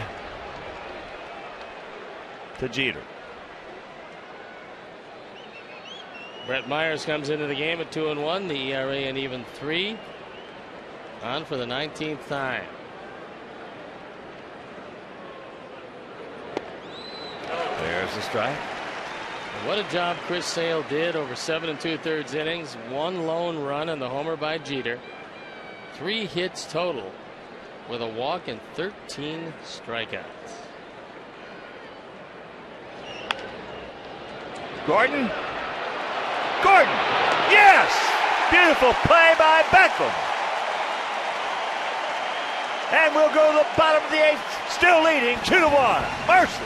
to Jeter. Brett Myers comes into the game at 2-1. The ERA an even 3. On for the 19th time. There's the strike. What a job Chris Sale did over 7 2/3 innings. 1 lone run and the homer by Jeter. 3 hits total with a walk and 13 strikeouts. Gordon. Yes! Beautiful play by Beckham. And we'll go to the bottom of the 8th, still leading 2-1. Mercy.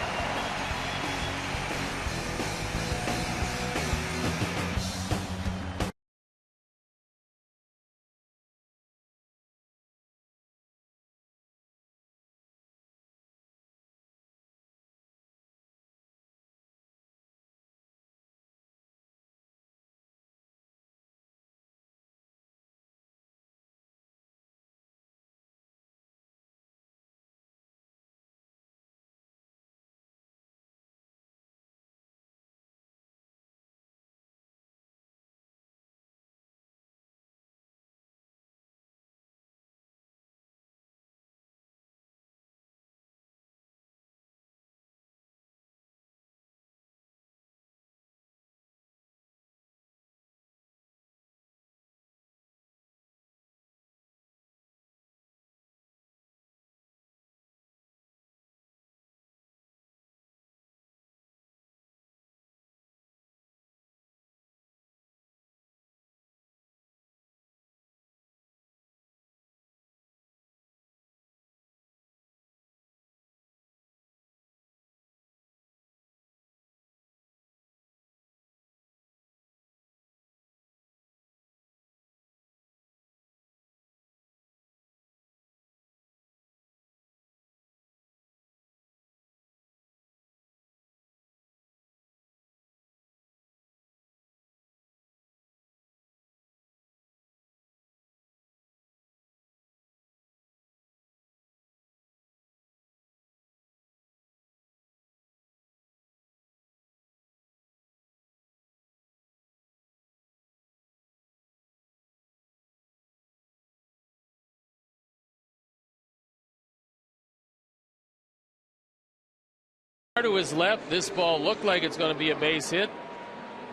To his left, this ball looked like it's going to be a base hit.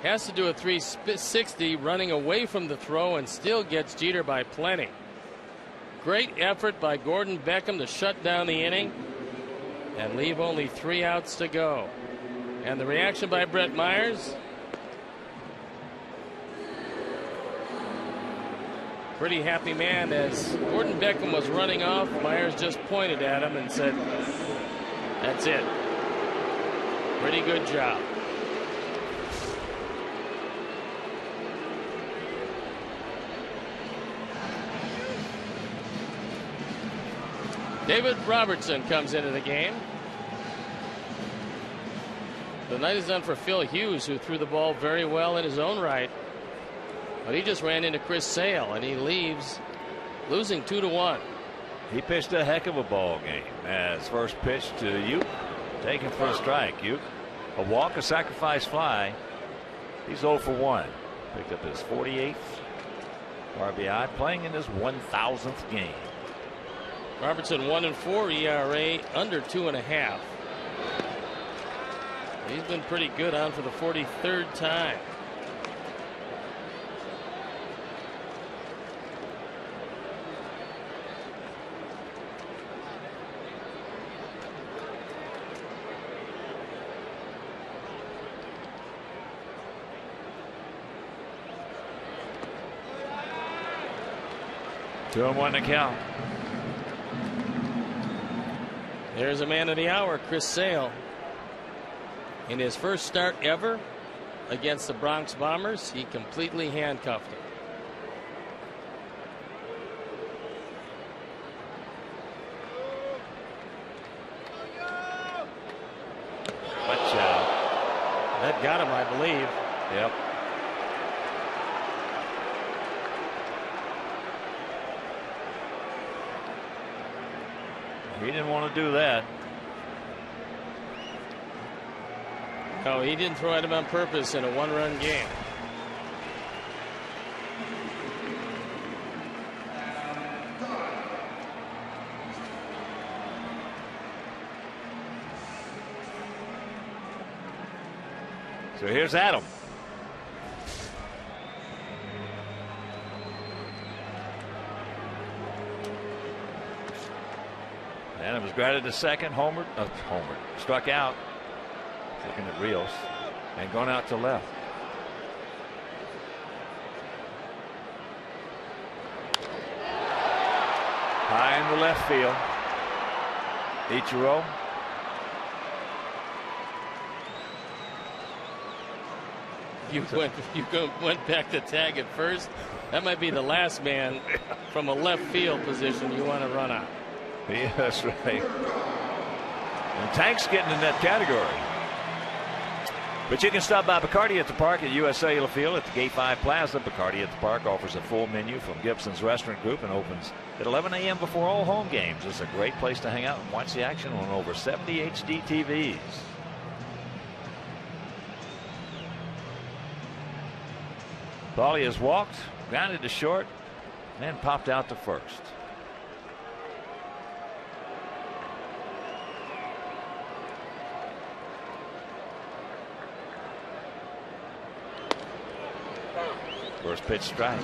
Has to do a 360 running away from the throw and still gets Jeter by plenty. Great effort by Gordon Beckham to shut down the inning and leave only 3 outs to go. And the reaction by Brett Myers. Pretty happy man. As Gordon Beckham was running off, Myers just pointed at him and said, "That's it." Pretty good job. David Robertson comes into the game. The night is done for Phil Hughes, who threw the ball very well in his own right. But he just ran into Chris Sale, and he leaves losing 2-1. He pitched a heck of a ball game. As first pitch to Uke, taken for a strike. Uke, a walk, a sacrifice fly. He's 0 for 1. Picked up his 48th RBI, playing in his 1,000th game. Robertson 1-4, ERA under 2.5. He's been pretty good on for the 43rd time. Two and 1 to count. There's a man of the hour, Chris Sale. In his first start ever against the Bronx Bombers, he completely handcuffed him. Watch out. That got him, I believe. Yep. He didn't want to do that. No, he didn't throw at him on purpose in a one-run game. So here's Adam. Adam was grounded to second, homered, struck out. Looking at Rios and going out to left. High in the left field. Ichiro. You went back to tag at first. That might be the last man from a left field position you want to run out. Yeah, that's right. And Tank's getting in that category. But you can stop by Bacardi at the Park at US Cellular Field at the Gate 5 Plaza. Bacardi at the Park offers a full menu from Gibson's Restaurant Group and opens at 11 a.m. before all home games. It's a great place to hang out and watch the action on over 70 HD TVs. Paulie has walked, grounded to short, and then popped out to first. First pitch strike.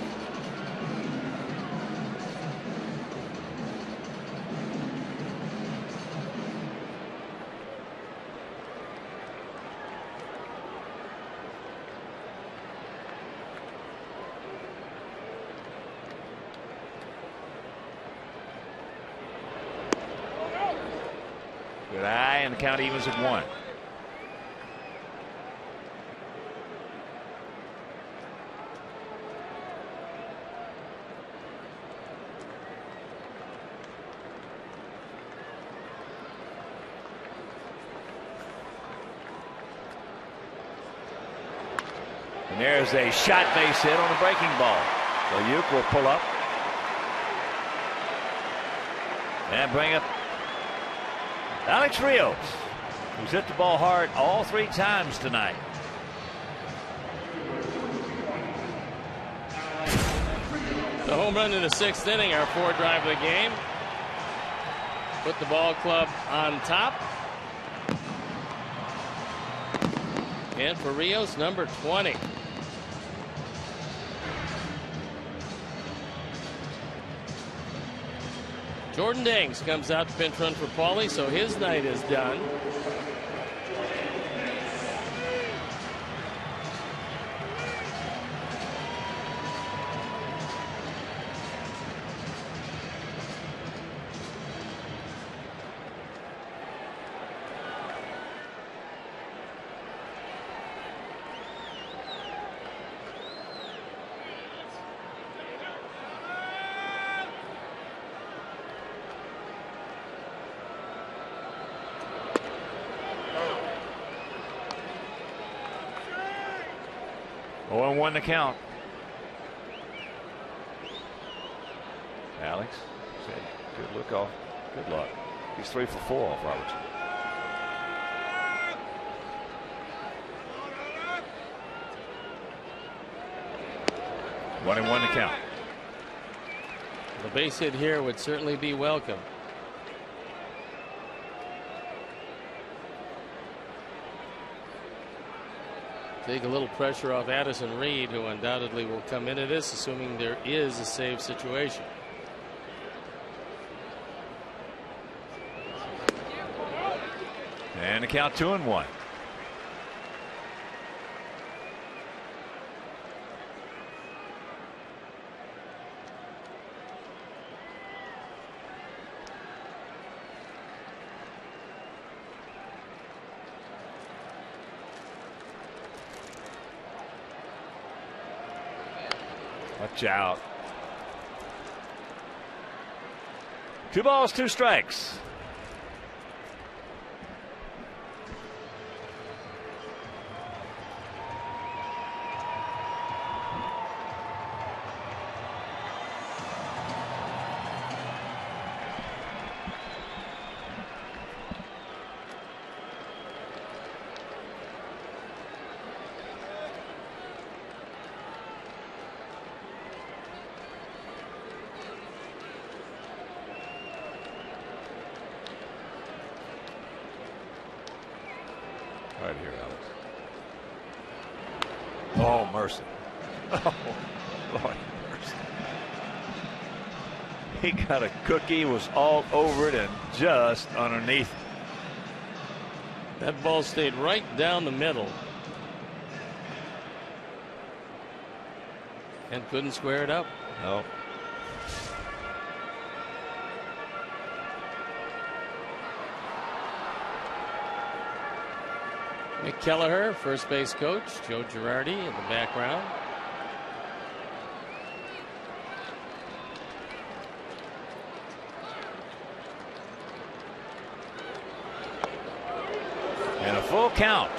Good eye, and the count evens at 1. And there's a shot base hit on a breaking ball. So Uke will pull up and bring up Alex Rios, who's hit the ball hard all 3 times tonight. The home run in the 6th inning, our 4th drive of the game. Put the ball club on top. And for Rios, number 20. Jordan Dangs comes out to pinch run for Paulie, so his night is done. Oh, and 1 to count. Alex said, good look off. Good luck. He's 3 for 4 off Robertson. One and 1 to count. The base hit here would certainly be welcome. Take a little pressure off Addison Reed, who undoubtedly will come into this, assuming there is a save situation. And the count 2-1. Watch out. 2 balls, 2 strikes. right here, Alex. Oh, mercy. Oh, Lord mercy. He got a cookie, was all over it, and just underneath. That ball stayed right down the middle. And couldn't square it up. No. Mick Kelleher, first base coach. Joe Girardi in the background. And a full count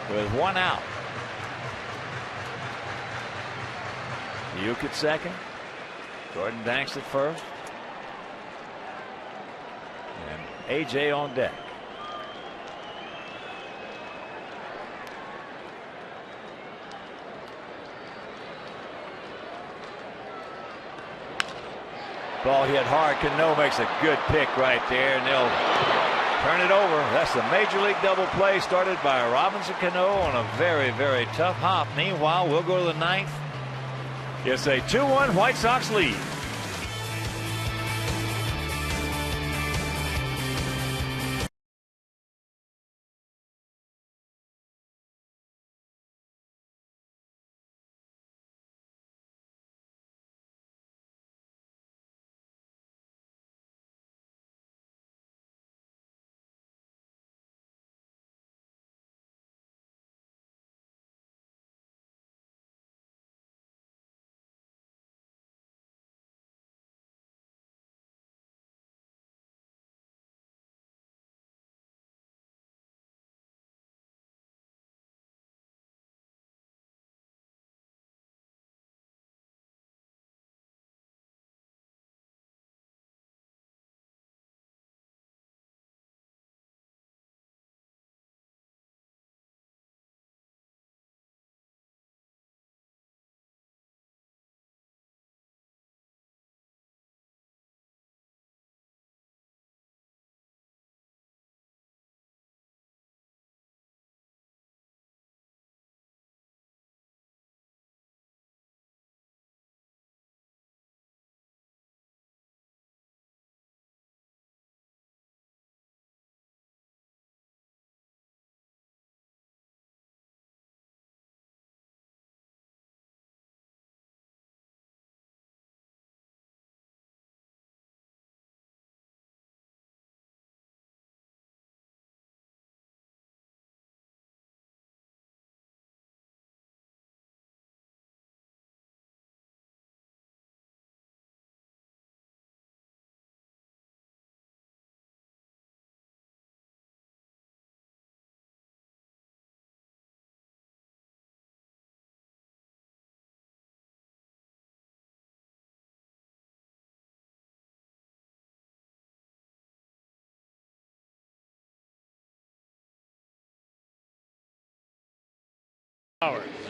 with one out. Uke at second. Jordan Danks at first. And AJ on deck. Ball hit hard. Cano makes a good pick right there, and they'll turn it over. That's the major league double play started by Robinson Cano on a very, very tough hop. Meanwhile, we'll go to the ninth. It's a 2-1 White Sox lead.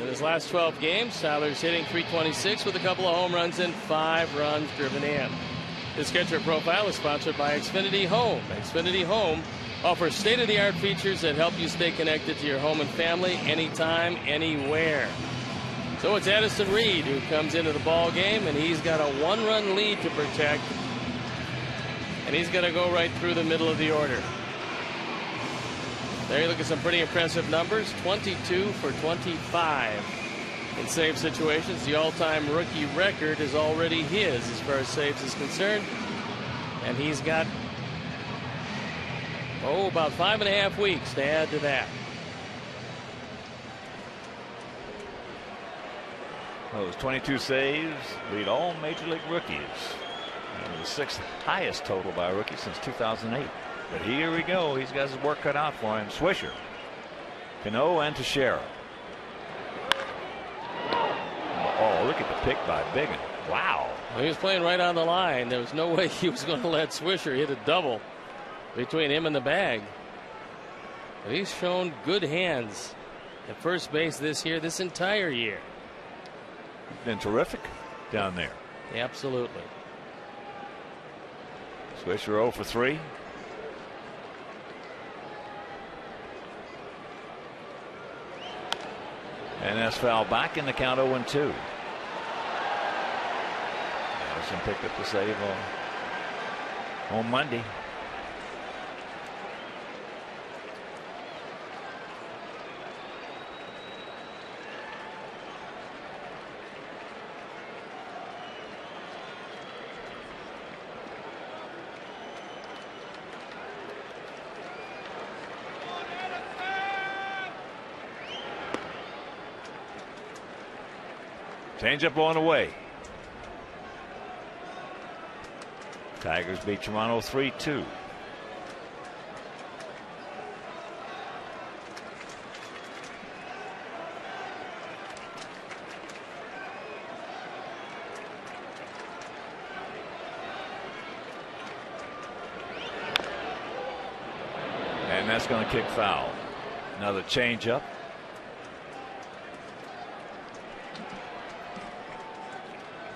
In his last 12 games, Tyler's hitting .326 with a couple of home runs and 5 runs driven in. This catcher profile is sponsored by Xfinity Home. Xfinity Home offers state-of-the-art features that help you stay connected to your home and family anytime, anywhere. So it's Addison Reed who comes into the ball game, and he's got a 1-run lead to protect. And he's going to go right through the middle of the order. There you look at some pretty impressive numbers. 22 for 25 in save situations. The all-time rookie record is already his as far as saves is concerned. And he's got, about 5.5 weeks to add to that. Those 22 saves lead all major league rookies. And the 6th highest total by a rookie since 2008. But here we go. He's got his work cut out for him. Swisher, Cano, and Teixeira. Oh, look at the pick by Biggin. Wow. Well, he was playing right on the line. There was no way he was going to let Swisher hit a double between him and the bag. But he's shown good hands at first base this entire year. Been terrific down there. Absolutely. Swisher 0 for 3. And that's foul back in the count 0-2. Allison picked up the save on Monday. Change-up on the way. Tigers beat Toronto 3-2. And that's going to kick foul. Another change-up.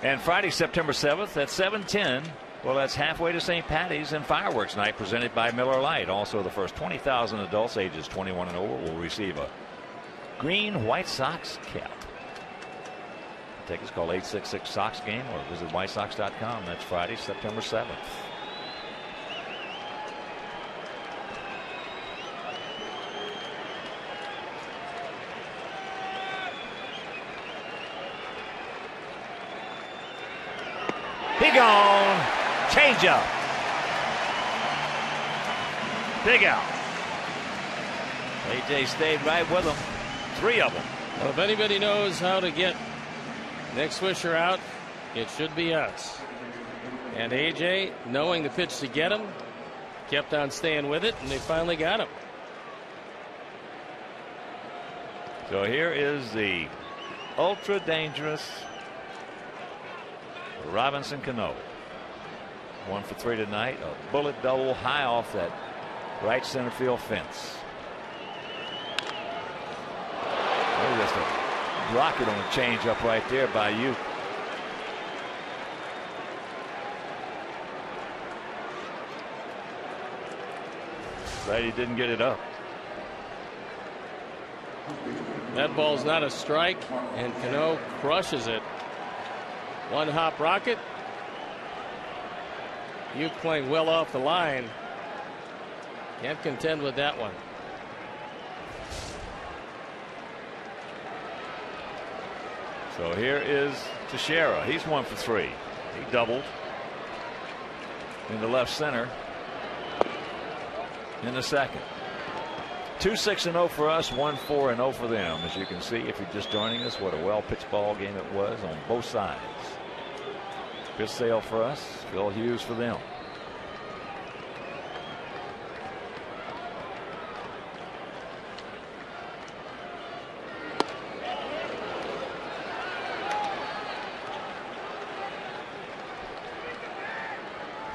And Friday, September 7th at 7:10. Well, that's halfway to St. Patty's and Fireworks Night presented by Miller Lite. Also, the first 20,000 adults ages 21 and over will receive a green White Sox cap. The tickets call 866-SOX-GAME or visit whitesox.com. That's Friday, September 7th. He gone. Change up. Big out. AJ stayed right with him. 3 of them. Well, if anybody knows how to get Nick Swisher out, it should be us. And AJ, knowing the pitch to get him, kept on staying with it, and they finally got him. So here is the ultra dangerous Robinson Cano. 1 for 3 tonight. A bullet double high off that right center field fence. Oh, just a rocket on a change up right there by you. Glad he didn't get it up. That ball's not a strike, and Cano crushes it. One hop rocket. You playing well off the line. Can't contend with that one. So here is Teixeira. He's 1 for 3. He doubled in the left center in the second. 2-6-0 for us, 1-4-0 for them. As you can see, if you're just joining us, what a well-pitched ball game it was on both sides. Good sale for us. Phil Hughes for them.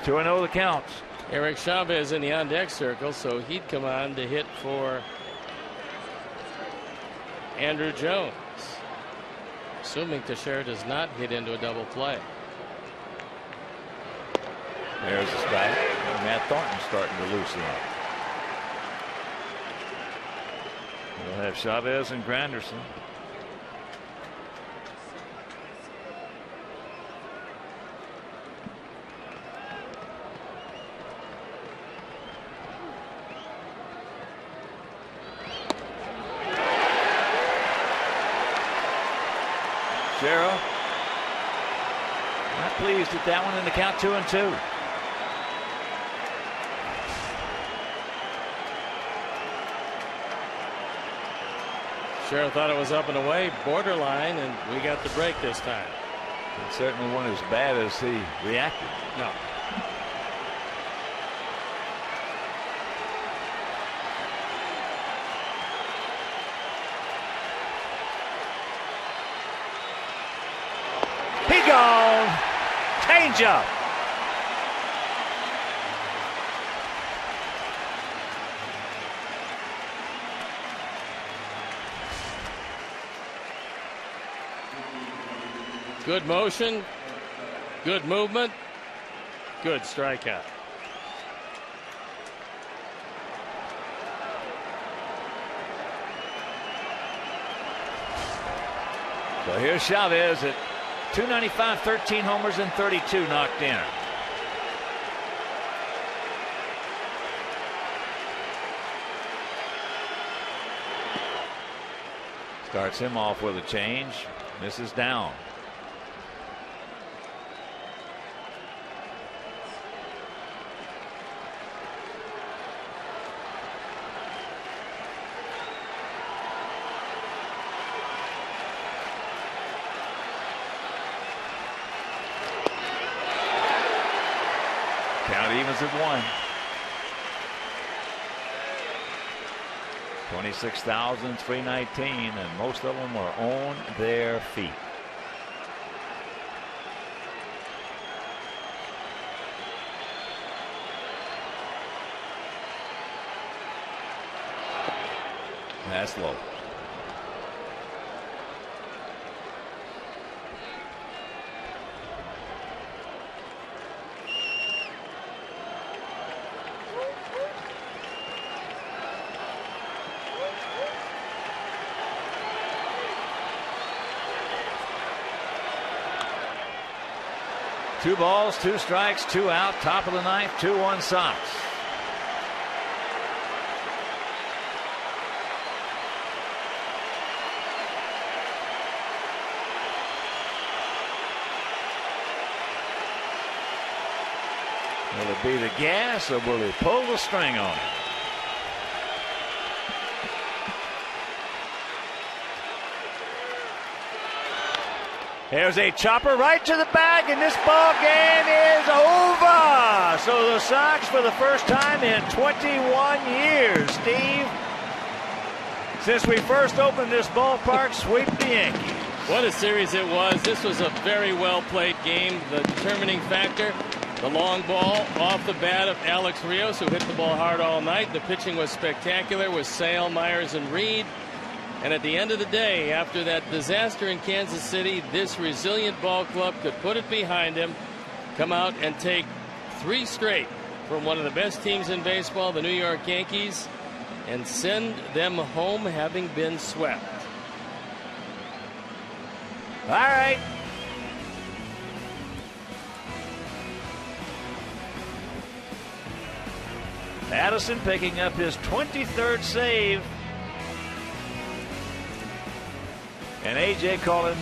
Two 2-0 the count. Eric Chavez in the on-deck circle, so he'd come on to hit for Andrew Jones. Assuming Teixeira does not hit into a double play. There's the strike. Matt Thornton starting to loosen up. We'll have Chavez and Granderson. Shera not pleased with that one in the count 2-2. Shera thought it was up and away, borderline, and we got the break this time. It certainly wasn't as bad as he reacted. No. He gone. Change up. Good motion, good movement, good strikeout. So here's Chavez at .295, 13 homers and 32 knocked in. Starts him off with a change. Misses down. Count evens at 1. 26,319, and most of them are on their feet. That's low. Two balls, 2 strikes, 2 out, top of the ninth, 2-1 Sox. Will it be the gas or will he pull the string on it? There's a chopper right to the bag, and this ball game is over. So the Sox, for the first time in 21 years, Steve, since we first opened this ballpark, sweep the Yankees. What a series it was. This was a very well played game. The determining factor, the long ball off the bat of Alex Rios, who hit the ball hard all night. The pitching was spectacular with Sale, Myers, and Reed. And at the end of the day, after that disaster in Kansas City, this resilient ball club could put it behind him, come out and take 3 straight from one of the best teams in baseball, the New York Yankees, and send them home having been swept. All right. Addison picking up his 23rd save. And A.J. calling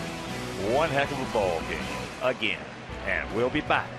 one heck of a ball game again. And we'll be back